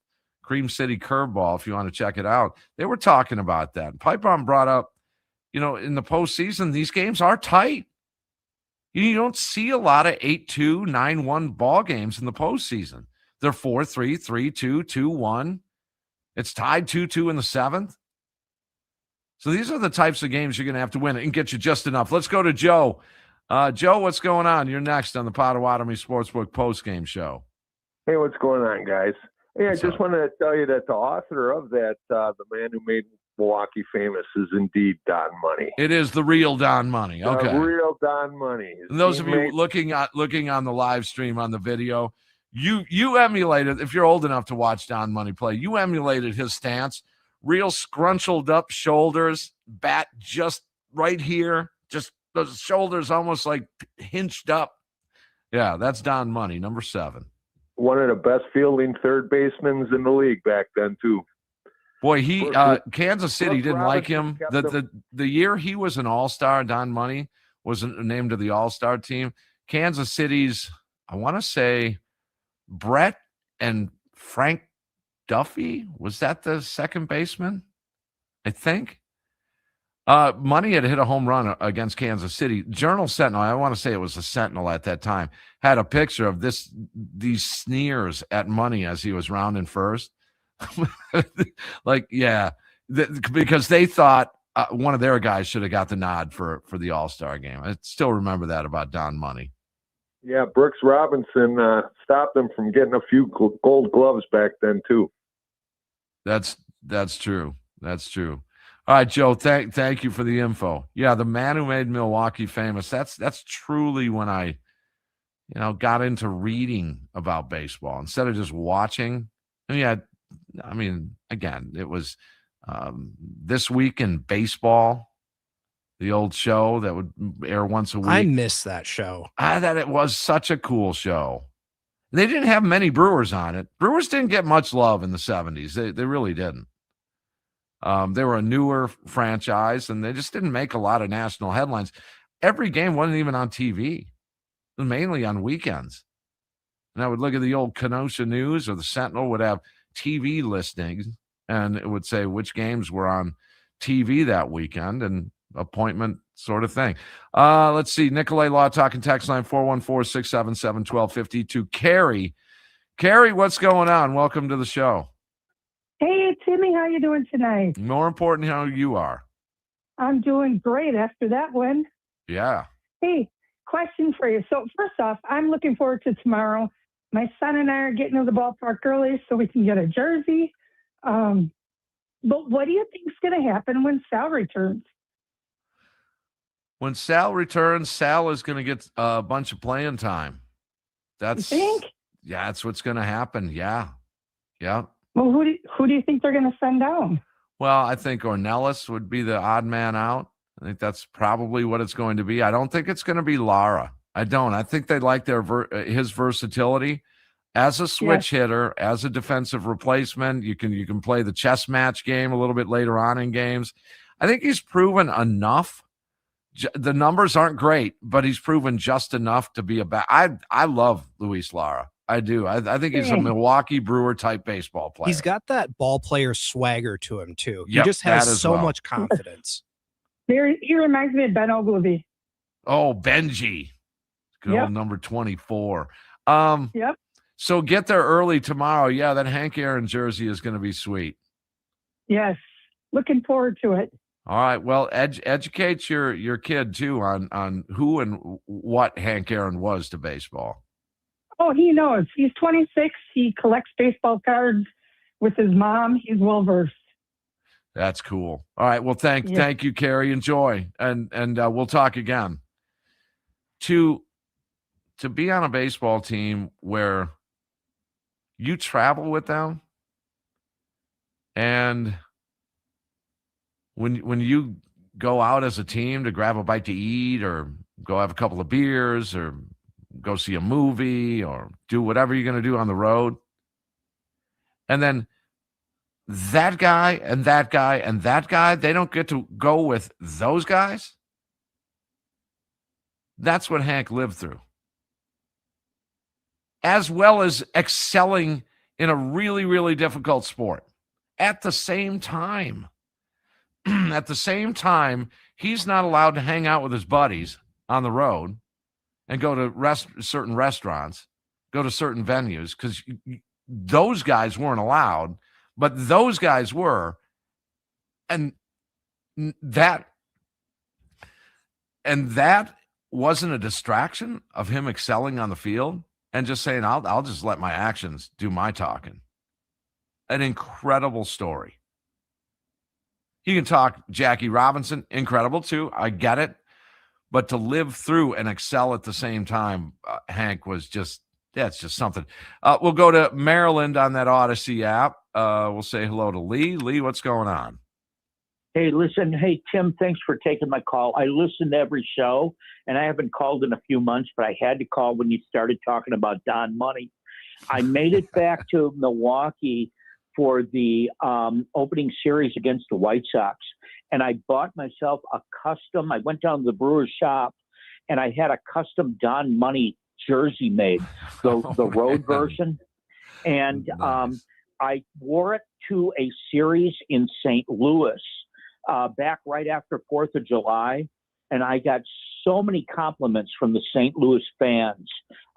Cream City Curveball, if you want to check it out. They were talking about that. Pipe Bomb brought up, in the postseason, these games are tight. You don't see a lot of 8-2, 9-1 ball games in the postseason. They're 4-3, 3-2, 2-1. It's tied 2-2 in the 7th. So these are the types of games you're going to have to win and get you just enough. Let's go to Joe. Joe, what's going on? You're next on the Potawatomi Sportsbook postgame show. Hey, what's going on, guys? Hey, I just wanted to tell you that the author of that, the man who made Milwaukee famous, is indeed Don Money. It is the real Don Money. Okay, the real Don Money. And those of you looking on the live stream on the video, you emulated, if you're old enough to watch Don Money play, you emulated his stance. Real scrunched up shoulders, bat just right here, just those shoulders almost like hinged up. Yeah, that's Don Money, number 7. one of the best fielding third basemen in the league back then too. Boy, Kansas City Brooks didn't like him. Robinson kept The year he was an all-star, Don Money was named to the all-star team. Kansas City's, I want to say, Brett and Frank Duffy, was that the second baseman? I think. Money had hit a home run against Kansas City. Journal Sentinel, I want to say it was the Sentinel at that time, had a picture of these sneers at Money as he was rounding first. Because they thought one of their guys should have got the nod for the All-Star game. I still remember that about Don Money. Yeah, Brooks Robinson stopped him from getting a few gold gloves back then too. That's true. That's true. All right, Joe, thank you for the info. Yeah, the man who made Milwaukee famous. That's truly when I, got into reading about baseball instead of just watching. Again, it was This Week in Baseball, the old show that would air once a week. I miss that show. I thought it was such a cool show. They didn't have many Brewers on it. Brewers didn't get much love in the 70s. They really didn't. They were a newer franchise, and they just didn't make a lot of national headlines. Every game wasn't even on TV. It was mainly on weekends. And I would look at the old Kenosha News, or the Sentinel would have TV listings, and it would say which games were on TV that weekend and appointment sort of thing. Let's see. Nicolay Law Talking text line 414-677-1252. Carrie, what's going on? Welcome to the show. Hey, Timmy, how you doing tonight? More important, how you are. I'm doing great after that win. Yeah. Hey, question for you. So first off, I'm looking forward to tomorrow. My son and I are getting to the ballpark early so we can get a jersey. But what do you think is going to happen when Sal returns? When Sal returns, Sal is going to get a bunch of playing time. You think? Yeah, that's what's going to happen. Yeah. Yeah. Well, who do you think they're going to send down? Well, I think Ornelas would be the odd man out. I think that's probably what it's going to be. I don't think it's going to be Lara. I don't. I think they like his versatility as a switch hitter, as a defensive replacement. You can play the chess match game a little bit later on in games. I think he's proven enough. The numbers aren't great, but he's proven just enough to be I love Luis Lara. I do. I think he's a Milwaukee Brewer type baseball player. He's got that ball player swagger to him too. Yep, he just has so much confidence. He reminds me of Ben Ogilvy. Oh, Benji. Good old number 24. Yep. So get there early tomorrow. Yeah, that Hank Aaron jersey is going to be sweet. Yes. Looking forward to it. All right. Well, educate your kid too on who and what Hank Aaron was to baseball. Oh, he knows. He's 26. He collects baseball cards with his mom. He's well versed. That's cool. All right. Well, thank you, Carrie. Enjoy, and we'll talk again. To be on a baseball team where you travel with them, and when you go out as a team to grab a bite to eat, or go have a couple of beers, or go see a movie, or do whatever you're going to do on the road, and then that guy and that guy and that guy, they don't get to go with those guys. That's what Hank lived through. As well as excelling in a really, really difficult sport. At the same time, he's not allowed to hang out with his buddies on the road and go to certain restaurants, go to certain venues, because those guys weren't allowed. But those guys were, and that wasn't a distraction of him excelling on the field and just saying, I'll just let my actions do my talking. An incredible story. You can talk Jackie Robinson, incredible too. I get it. But to live through and excel at the same time, Hank was that's just something. We'll go to Maryland on that Odyssey app. We'll say hello to Lee. Lee, what's going on? Hey, listen. Hey, Tim, thanks for taking my call. I listen to every show, and I haven't called in a few months, but I had to call when you started talking about Don Money. I made it back to Milwaukee for the opening series against the White Sox, and I bought myself a custom. I went down to the Brewers shop, and I had a custom Don Money jersey made, the road version, and Nice. I wore it to a series in St. Louis back right after 4th of July, and I got so many compliments from the St. Louis fans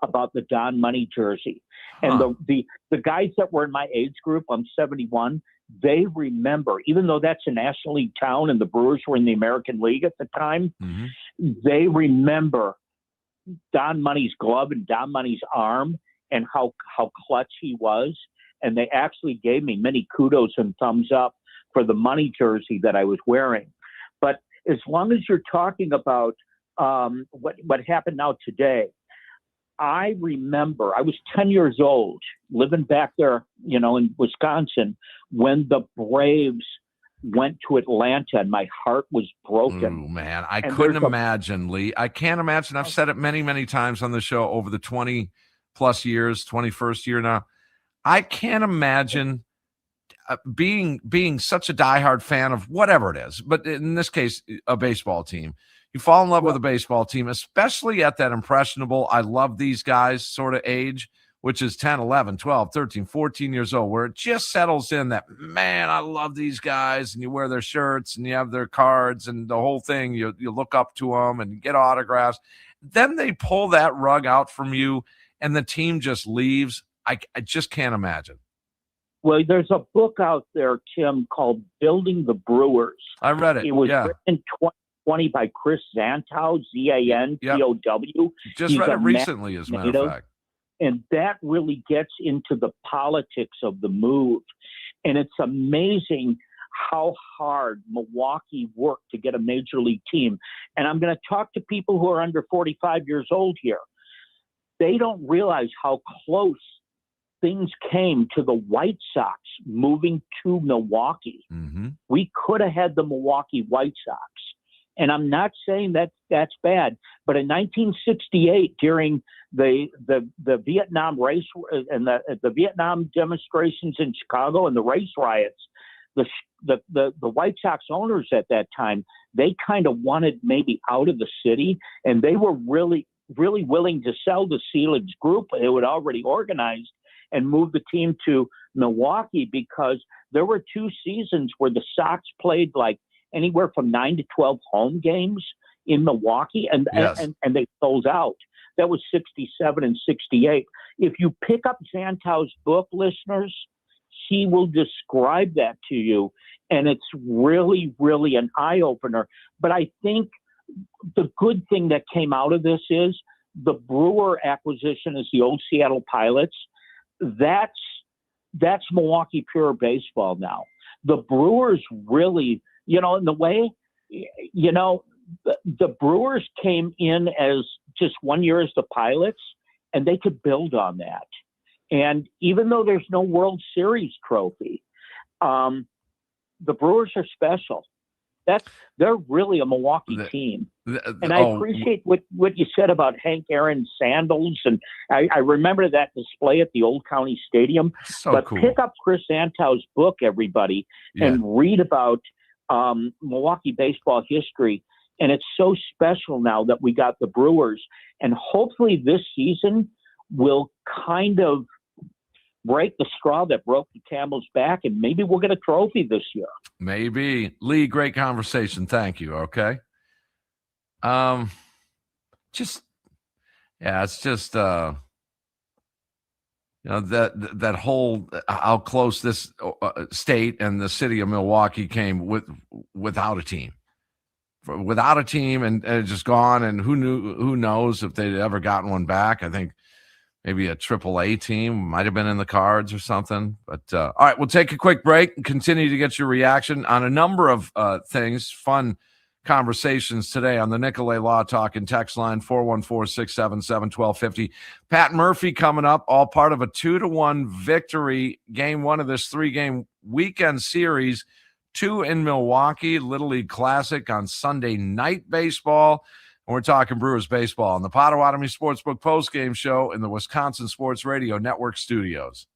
about the Don Money jersey. And the guys that were in my age group, I'm 71, they remember, even though that's a National League town and the Brewers were in the American League at the time, they remember Don Money's glove and Don Money's arm and how clutch he was. And they actually gave me many kudos and thumbs up for the Money jersey that I was wearing. But as long as you're talking about what happened now today, I remember I was 10 years old living back there, in Wisconsin, when the Braves went to Atlanta, and my heart was broken. Oh, man. I couldn't imagine, Lee. I can't imagine. I've said it many, many times on the show over the 20 plus years, 21st year now. I can't imagine being such a diehard fan of whatever it is, but in this case, a baseball team. You fall in love with a baseball team, especially at that impressionable, I love these guys sort of age, which is 10, 11, 12, 13, 14 years old, where it just settles in that, man, I love these guys, and you wear their shirts and you have their cards and the whole thing. You look up to them and get autographs. Then they pull that rug out from you and the team just leaves. I just can't imagine. Well, there's a book out there, Tim, called Building the Brewers. I read it. It was written in 2020 by Chris Zantow, Zantow. Just read it recently, as a matter of fact. And that really gets into the politics of the move. And it's amazing how hard Milwaukee worked to get a major league team. And I'm going to talk to people who are under 45 years old here. They don't realize how close things came to the White Sox moving to Milwaukee. We could have had the Milwaukee White Sox. And I'm not saying that that's bad, but in 1968, during the Vietnam race and the Vietnam demonstrations in Chicago and the race riots, the White Sox owners at that time, they kind of wanted maybe out of the city, and they were really willing to sell the Selig's group. They would already organized and move the team to Milwaukee, because there were 2 seasons where the Sox played like anywhere from 9 to 12 home games in Milwaukee, and they sold out. That was 67 and 68. If you pick up Zantow's book, listeners, he will describe that to you, and it's really, really an eye-opener. But I think the good thing that came out of this is the Brewer acquisition is the old Seattle Pilots. That's Milwaukee Pure Baseball now. The Brewers really, in the way, the Brewers came in as just 1 year as the Pilots, and they could build on that. And even though there's no World Series trophy, the Brewers are special. They're really a Milwaukee team. And I appreciate what you said about Hank Aaron sandals. And I remember that display at the Old County Stadium. So cool. Pick up Chris Zantow's book, everybody, and read about Milwaukee baseball history. And it's so special now that we got the Brewers. And hopefully this season will kind of break the straw that broke the camel's back, and maybe we'll get a trophy this year. Maybe. Lee, great conversation. Thank you. Okay. It's just that whole how close this state and the city of Milwaukee came without a team. Without a team and just gone, and who knows if they'd ever gotten one back. I think maybe a AAA team might have been in the cards or something. But all right, we'll take a quick break and continue to get your reaction on a number of things. Fun conversations today on the Nicolay Law Talk and text line 414-677-1250. Pat Murphy coming up, all part of a 2-1 victory, game 1 of this 3-game weekend series. 2 in Milwaukee, Little League Classic on Sunday Night Baseball. And we're talking Brewers baseball on the Potawatomi Sportsbook postgame show in the Wisconsin Sports Radio Network studios.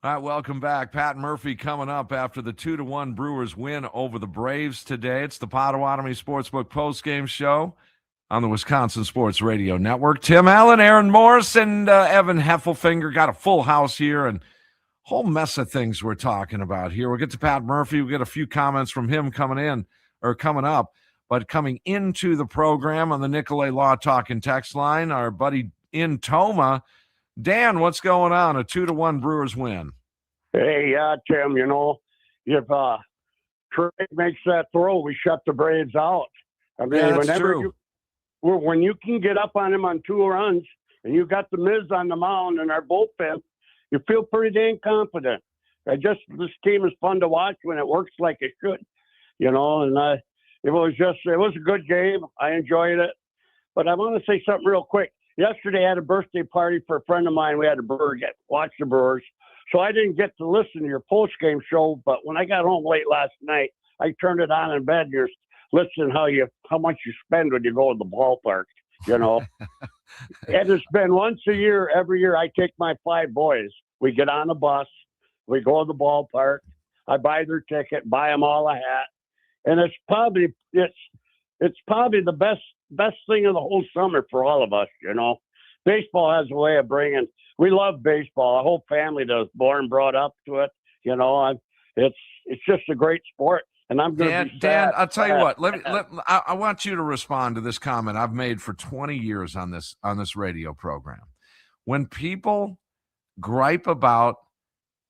All right, welcome back. Pat Murphy coming up after the 2-1 Brewers win over the Braves today. It's the Potawatomi Sportsbook postgame show on the Wisconsin Sports Radio Network. Tim Allen, Aaron Morris, and Evan Heffelfinger got a full house here, and whole mess of things we're talking about here. We'll get to Pat Murphy. We'll get a few comments from him coming up. But coming into the program on the Nicolay Law Talk and text line, our buddy in Toma, Dan, what's going on? A 2-1 Brewers win. Hey, Tim, if Trey makes that throw, we shut the Braves out. I mean, Yeah, that's true. When you can get up on him on 2 runs and you got the Miz on the mound and our bullpen, you feel pretty dang confident. This team is fun to watch when it works like it should, and it was a good game. I enjoyed it. But I want to say something real quick. Yesterday I had a birthday party for a friend of mine. We had to watch the Brewers. So I didn't get to listen to your post-game show, but when I got home late last night, I turned it on in bed. You're listening how much you spend when you go to the ballpark, And it's been once a year, every year I take my 5 boys. We get on a bus, we go to the ballpark, I buy their ticket, buy them all a hat. And it's probably the best thing of the whole summer for all of us, Baseball has a way of we love baseball. Our whole family does, born, brought up to it. It's just a great sport. And I'm going to be sad. Dan, I'll tell you what. I want you to respond to this comment I've made for 20 years on this radio program. When people gripe about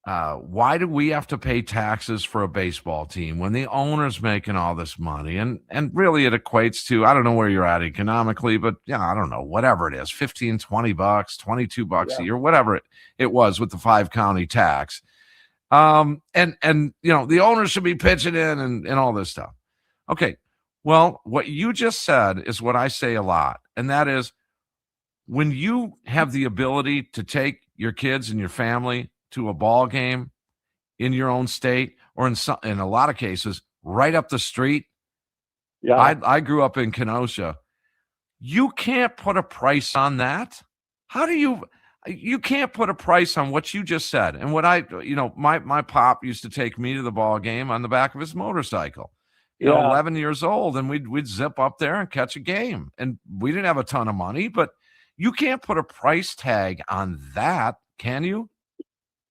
why do we have to pay taxes for a baseball team when the owner's making all this money, and really it equates to, I don't know where you're at economically, but I don't know, whatever it is, $15, $20, $22 a year, whatever it was with the 5-county tax. And the owners should be pitching in and all this stuff. Okay. Well, what you just said is what I say a lot. And that is, when you have the ability to take your kids and your family to a ball game in your own state, or in a lot of cases, right up the street. Yeah. I grew up in Kenosha. You can't put a price on that. How do you can't put a price on what you just said. And what my pop used to take me to the ball game on the back of his motorcycle, 11 years old, and we'd zip up there and catch a game. And we didn't have a ton of money, but you can't put a price tag on that, can you?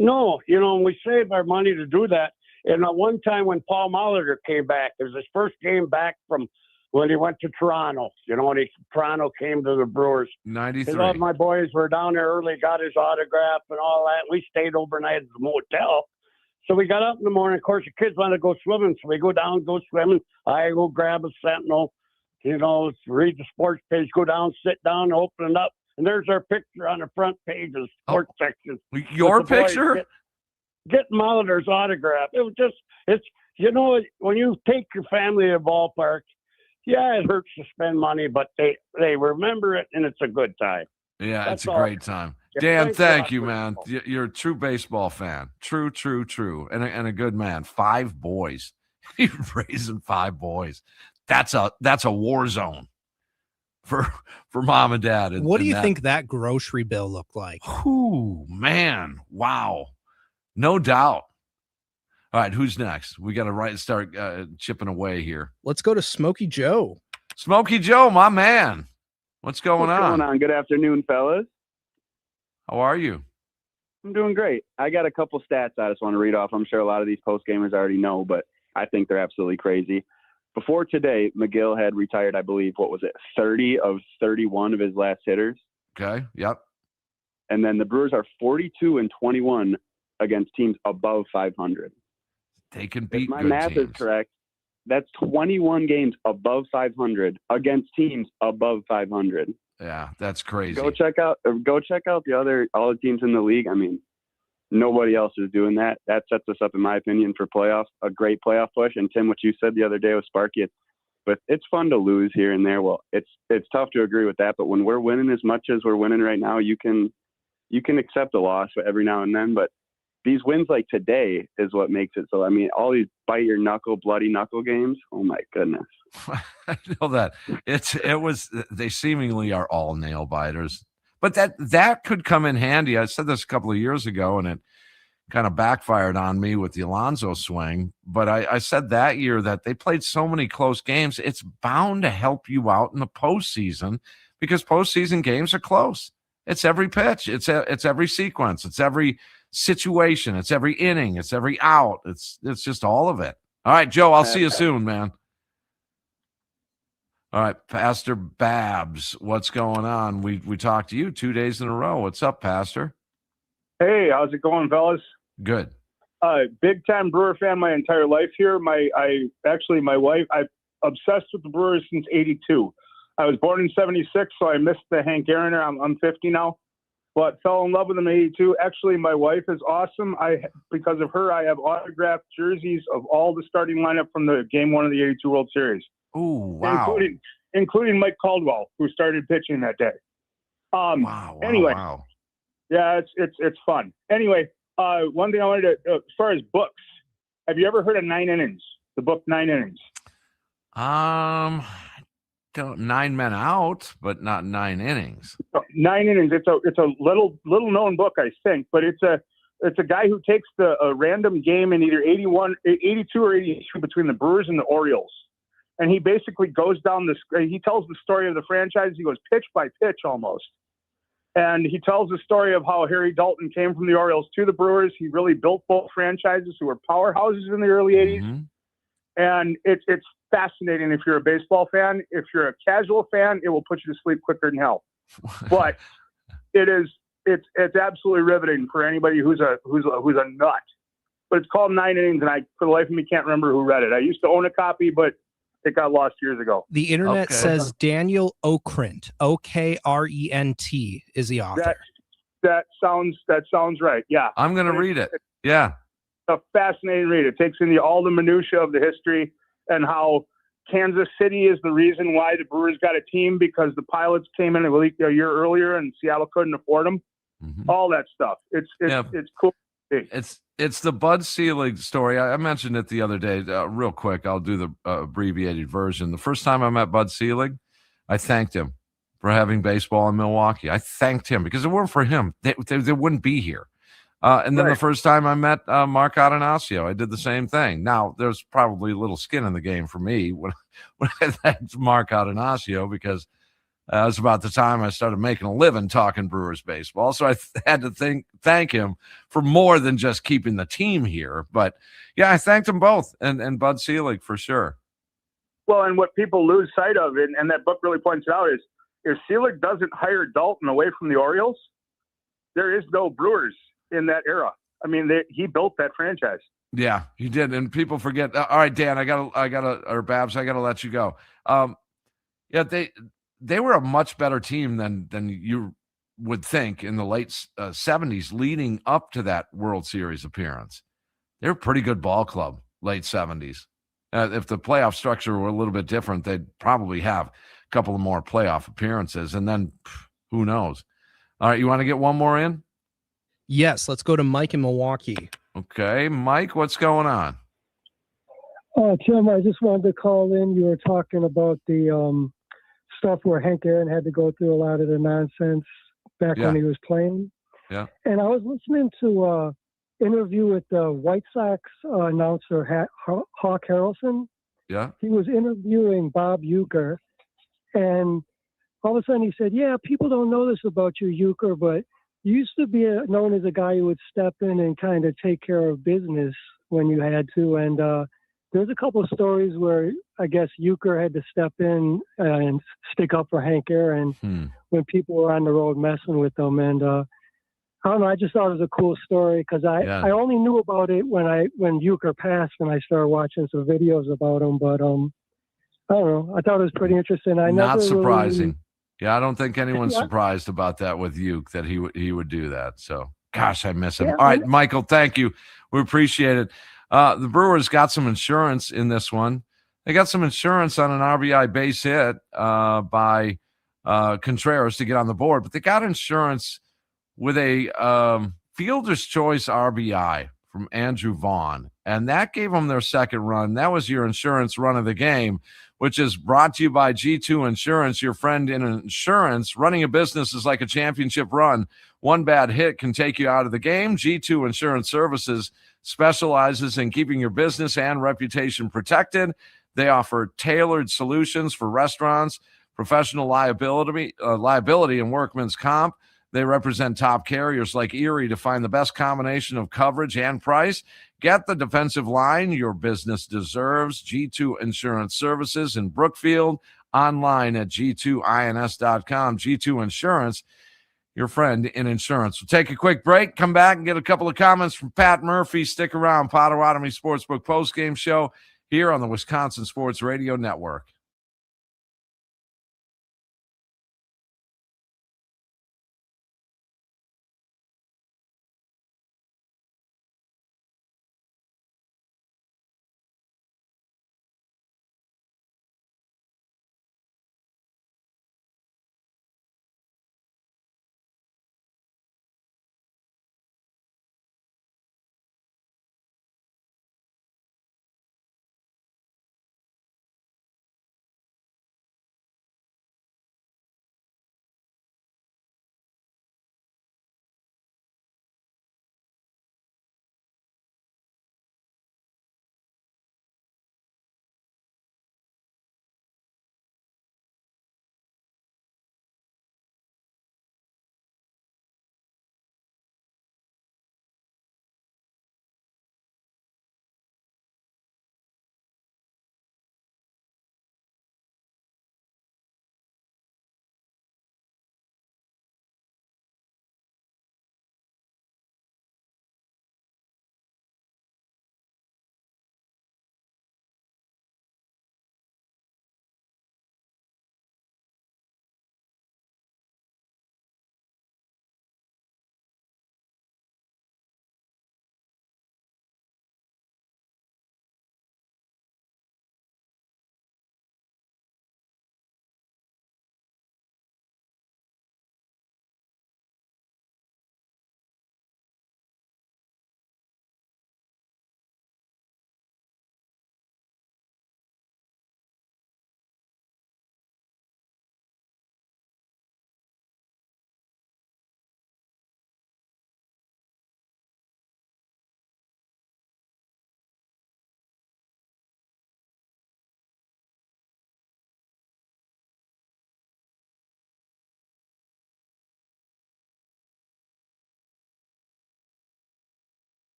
No, we saved our money to do that. And one time when Paul Molitor came back, it was his first game back from when he went to Toronto. When Toronto came to the Brewers. 93. All my boys were down there early, got his autograph and all that. We stayed overnight at the motel. So we got up in the morning. Of course, the kids want to go swimming, so we go down, go swimming. I go grab a Sentinel, read the sports page, go down, sit down, open it up. And there's our picture on the front page of the sports section. Your picture? Get Molitor's autograph. It was when you take your family to the ballpark, it hurts to spend money, but they remember it, and it's a good time. Yeah, that's a great time. Dan, thank you, man. You're a true baseball fan. True. And a good man. 5 boys. You're raising 5 boys. That's a war zone for mom and dad. What do you think that grocery bill looked like? Ooh, man. Wow. No doubt. All right, who's next? We got to start chipping away here. Let's go to Smokey Joe. Smokey Joe, my man. What's going on? What's going on? Good afternoon, fellas. How are you? I'm doing great. I got a couple stats I just want to read off. I'm sure a lot of these post gamers already know, but I think they're absolutely crazy. Before today, McGill had retired, I believe, 30 of 31 of his last hitters. Okay, yep. And then the Brewers are 42-21 against teams above 500. They can beat if my good math teams. Is correct, that's 21 games above 500 against teams above 500. Yeah, that's crazy. Go check out all the teams in the league. I mean, nobody else is doing that. That sets us up, in my opinion, for a great playoff push. And Tim, what you said the other day with Sparky, it's fun to lose here and there. Well, it's tough to agree with that, but when we're winning as much as we're winning right now, you can accept a loss every now and then. But these wins like today is what makes it so. I mean, all these bite your knuckle, bloody knuckle games. Oh my goodness. I know that they seemingly are all nail biters, but that could come in handy. I said this a couple of years ago, and it kind of backfired on me with the Alonso swing. But I said that year that they played so many close games, it's bound to help you out in the postseason because postseason games are close. It's every pitch. It's every sequence. It's every situation. It's every inning. It's every out. It's just all of it. All right, Joe, I'll see you soon, man. All right, Pastor Babs, what's going on? We talked to you 2 days in a row. What's up, Pastor? Hey, how's it going, fellas? Good. Big time Brewer fan my entire life here. My wife, I've obsessed with the Brewers since '82. I was born in '76, so I missed the Hank Aaron era. I'm 50 now, but fell in love with him in '82. Actually, my wife is awesome. Because of her, I have autographed jerseys of all the starting lineup from the Game 1 of the '82 World Series. Oh, wow. Including Mike Caldwell, who started pitching that day. Wow. Anyway, wow. Yeah, it's fun. Anyway, one thing I wanted to, as far as books, have you ever heard of 9 Innings? The book 9 Innings. 9 Men Out, but not 9 innings. 9 Innings. It's a little known book, I think, but it's a guy who takes a random game in either 82 or 83 between the Brewers and the Orioles, and he basically goes down this. He tells the story of the franchise. He goes pitch by pitch almost. And he tells the story of how Harry Dalton came from the Orioles to the Brewers. He really built both franchises who were powerhouses in the early 80s. Mm-hmm. And it's fascinating if you're a baseball fan. If you're a casual fan, it will put you to sleep quicker than hell. But it's absolutely riveting for anybody who's a nut. But it's called 9 Innings, and I, for the life of me, can't remember who read it. I used to own a copy, but it got lost years ago. The internet says Daniel Okrent, Okrent is the author. That sounds right. Yeah. I'm going to read it. Yeah. It's a fascinating read. It takes in all the minutia of the history and how Kansas City is the reason why the Brewers got a team because the Pilots came in a year earlier and Seattle couldn't afford them. Mm-hmm. All that stuff. It's cool. It's the Bud Selig story. I mentioned it the other day. Real quick, I'll do the abbreviated version. The first time I met Bud Selig, I thanked him for having baseball in Milwaukee. I thanked him because if it weren't for him, they wouldn't be here. And then the first time I met Mark Atanasio, I did the same thing. Now, there's probably a little skin in the game for me when I thanked Mark Atanasio because it was about the time I started making a living talking Brewers baseball. So I had to thank him for more than just keeping the team here. But, yeah, I thanked them both and Bud Selig for sure. Well, and what people lose sight of, and that book really points it out, is if Selig doesn't hire Dalton away from the Orioles, there is no Brewers in that era. I mean, he built that franchise. Yeah, he did. And people forget. All right, Dan, or Babs, I got to let you go. They were a much better team than you would think in the late 70s leading up to that World Series appearance. They're a pretty good ball club, late 70s. If the playoff structure were a little bit different, they'd probably have a couple of more playoff appearances, and then who knows? All right, you want to get one more in? Yes, let's go to Mike in Milwaukee. Okay, Mike, what's going on? Tim, I just wanted to call in. You were talking about the stuff where Hank Aaron had to go through a lot of the nonsense back when he was playing. Yeah. And I was listening to an interview with the White Sox announcer, Hawk Harrelson. Yeah. He was interviewing Bob Uecker. And all of a sudden he said, yeah, people don't know this about you, Uecker, but you used to be known as a guy who would step in and kind of take care of business when you had to. And there's a couple of stories where I guess Uecker had to step in and stick up for Hank Aaron when people were on the road messing with them. And I don't know, I just thought it was a cool story because I only knew about it when Uecker passed and I started watching some videos about him. But I don't know, I thought it was pretty interesting. Not surprising. Yeah, I don't think anyone's surprised about that with Ueck, that he would do that. So, gosh, I miss him. Yeah, all right, Michael, thank you. We appreciate it. The Brewers got some insurance in this one. They got some insurance on an RBI base hit by Contreras to get on the board, but they got insurance with a fielder's choice RBI from Andrew Vaughn, and that gave them their second run. That was your insurance run of the game which is brought to you by G2 Insurance, your friend in insurance. Running a business is like a championship run. One bad hit can take you out of the game. G2 Insurance Services specializes in keeping your business and reputation protected. They offer tailored solutions for restaurants, professional liability and workman's comp. They represent top carriers like Erie to find the best combination of coverage and price. Get the defensive line your business deserves. G2 Insurance Services in Brookfield, online at g2ins.com. G2 Insurance, your friend in insurance. We'll take a quick break, come back and get a couple of comments from Pat Murphy. Stick around. Potawatomi Sportsbook postgame show here on the Wisconsin Sports Radio Network.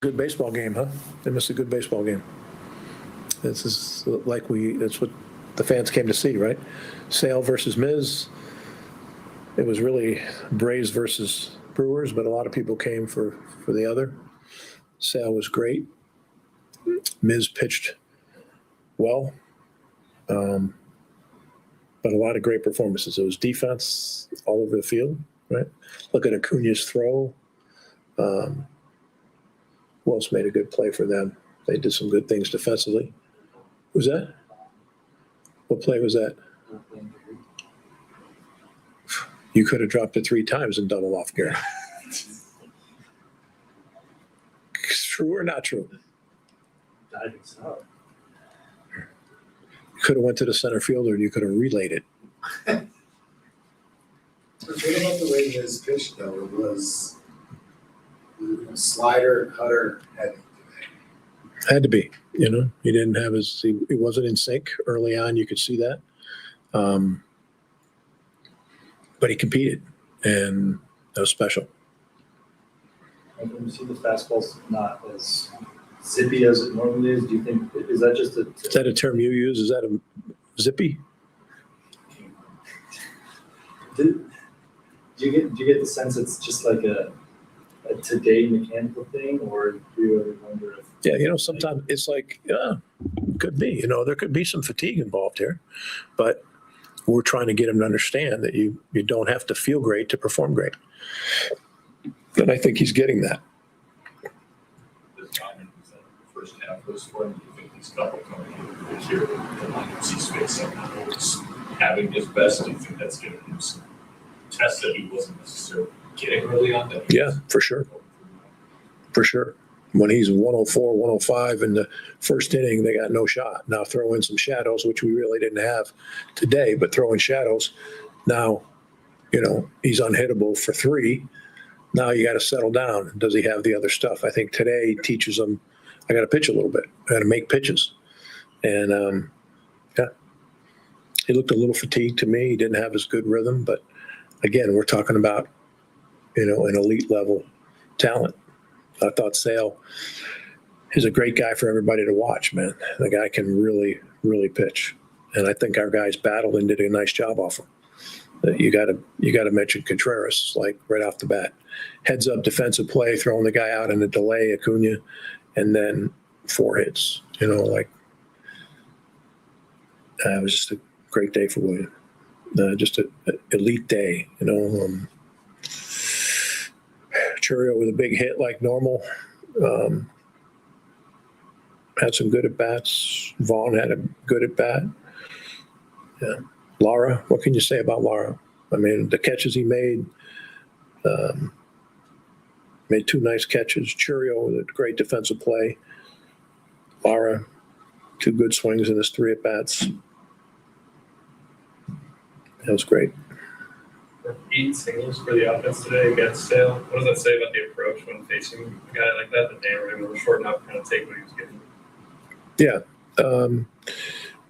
Good baseball game, huh? They missed a good baseball game. This is that's what the fans came to see, right? Sale versus Miz. It was really Braves versus Brewers, but a lot of people came for the other. Sale was great. Miz pitched well, but a lot of great performances. It was defense all over the field, right? Look at Acuna's throw. Who else made a good play for them? They did some good things defensively. Who's that? What play was that? You could have dropped it 3 times and double off, Gary. True or not true? I think so. You could have went to the center fielder and you could have relayed it. What about the way his pitch, though? It was slider, cutter, heavy. Had to be, you know. He didn't have he wasn't in sync early on. You could see that. But he competed, and that was special. And when you see the fastball's not as zippy as it normally is, do you think, is that just Is that a term you use? Is that a zippy? Do you get the sense it's just like a today mechanical thing, or do you ever wonder if? Yeah, you know, sometimes it's like, yeah, could be. You know, there could be some fatigue involved here, but we're trying to get him to understand that you don't have to feel great to perform great. And I think he's getting that. First half was fun. Do you think these couple coming in here, the see space somehow was having his best? Do you think that's giving him some tests that he wasn't necessarily getting early on? Yeah, for sure. For sure. When he's 104, 105 in the first inning, they got no shot. Now throw in some shadows, which we really didn't have today, but throw in shadows. Now, you know, he's unhittable for 3. Now you got to settle down. Does he have the other stuff? I think today teaches him, I got to pitch a little bit. I got to make pitches. And, yeah, he looked a little fatigued to me. He didn't have as good rhythm. But, again, we're talking about, you know, an elite level talent. I thought Sale is a great guy for everybody to watch, man. The guy can really, really pitch. And I think our guys battled and did a nice job off him. You got to mention Contreras, like right off the bat. Heads up defensive play, throwing the guy out in a delay, Acuna, and then 4 hits. You know, like it was just a great day for William. Just an elite day, you know. Churio with a big hit like normal. Had some good at-bats. Vaughn had a good at-bat. Yeah. Lara, what can you say about Lara? I mean, the catches he made 2 nice catches. Churio with a great defensive play. Lara, 2 good swings in his 3 at-bats. That was great. 8 singles for the offense today against Sale. What does that say about the approach when facing a guy like that they were able to shorten up and kind of take what he was getting? Yeah.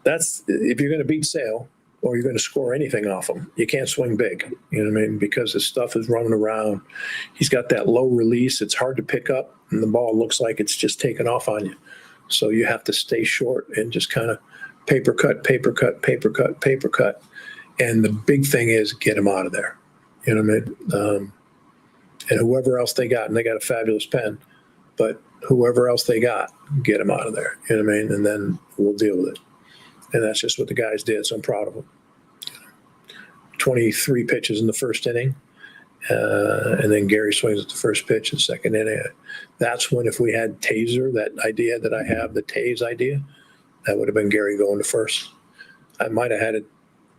That's if you're going to beat Sale or you're going to score anything off him, you can't swing big. You know what I mean? Because his stuff is running around. He's got that low release. It's hard to pick up, and the ball looks like it's just taking off on you. So you have to stay short and just kind of paper cut. And the big thing is get him out of there. You know what I mean? And whoever else they got, and they got a fabulous pen, but whoever else they got, get him out of there. You know what I mean? And then we'll deal with it. And that's just what the guys did, so I'm proud of them. 23 pitches in the first inning, and then Gary swings at the first pitch in the second inning. That's when, if we had taser, that idea that I have, the tase idea, that would have been Gary going to first. I might have had to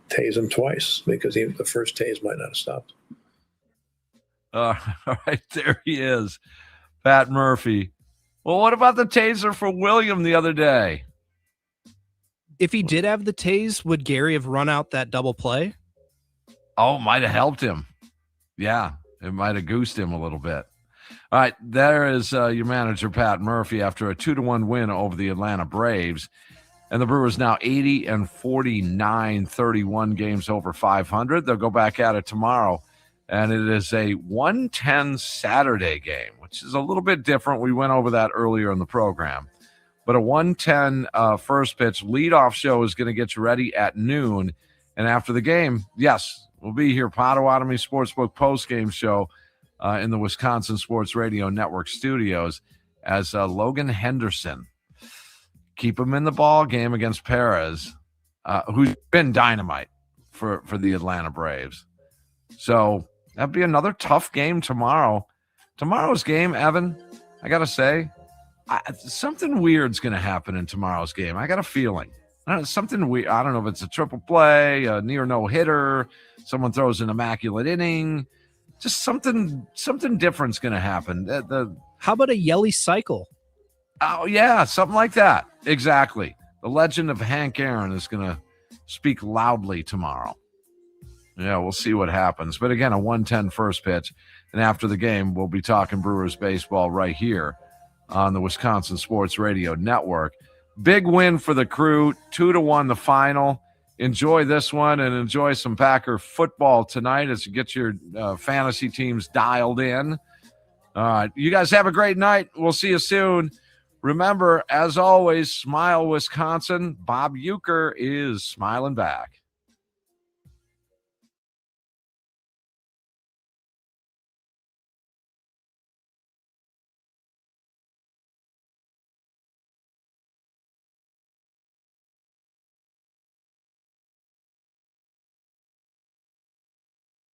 tase him twice because even the first tase might not have stopped. All right, there he is, Pat Murphy. Well, what about the taser for William the other day? If he did have the tase, would Gary have run out that double play? Oh, might have helped him. Yeah, it might have goosed him a little bit. All right, there is your manager, Pat Murphy, after a 2-1 win over the Atlanta Braves. And the Brewers now 80-49, 31 games over 500. They'll go back at it tomorrow. And it is a 1:10 Saturday game, which which is a little bit different. We went over that earlier in the program. But a 1:10 first pitch leadoff show is going to get you ready at noon. And after the game, yes, we'll be here, Potawatomi Sportsbook postgame show in the Wisconsin Sports Radio Network studios as Logan Henderson. Keep him in the ball game against Perez, who's been dynamite for the Atlanta Braves. So that'd be another tough game tomorrow. Tomorrow's game, Evan, I got to say, something weird's going to happen in tomorrow's game. I got a feeling. Something weird. I don't know if it's a triple play, a near no-hitter, someone throws an immaculate inning. Just something different's going to happen. How about a Yelly cycle? Oh, yeah, something like that. Exactly. The legend of Hank Aaron is going to speak loudly tomorrow. Yeah, we'll see what happens. But again, a 1:10 first pitch. And after the game, we'll be talking Brewers baseball right here on the Wisconsin Sports Radio Network. Big win for the Crew, 2-1 the final. Enjoy this one and enjoy some Packer football tonight as you get your fantasy teams dialed in. All right, you guys have a great night. We'll see you soon. Remember, as always, smile, Wisconsin. Bob Uecker is smiling back.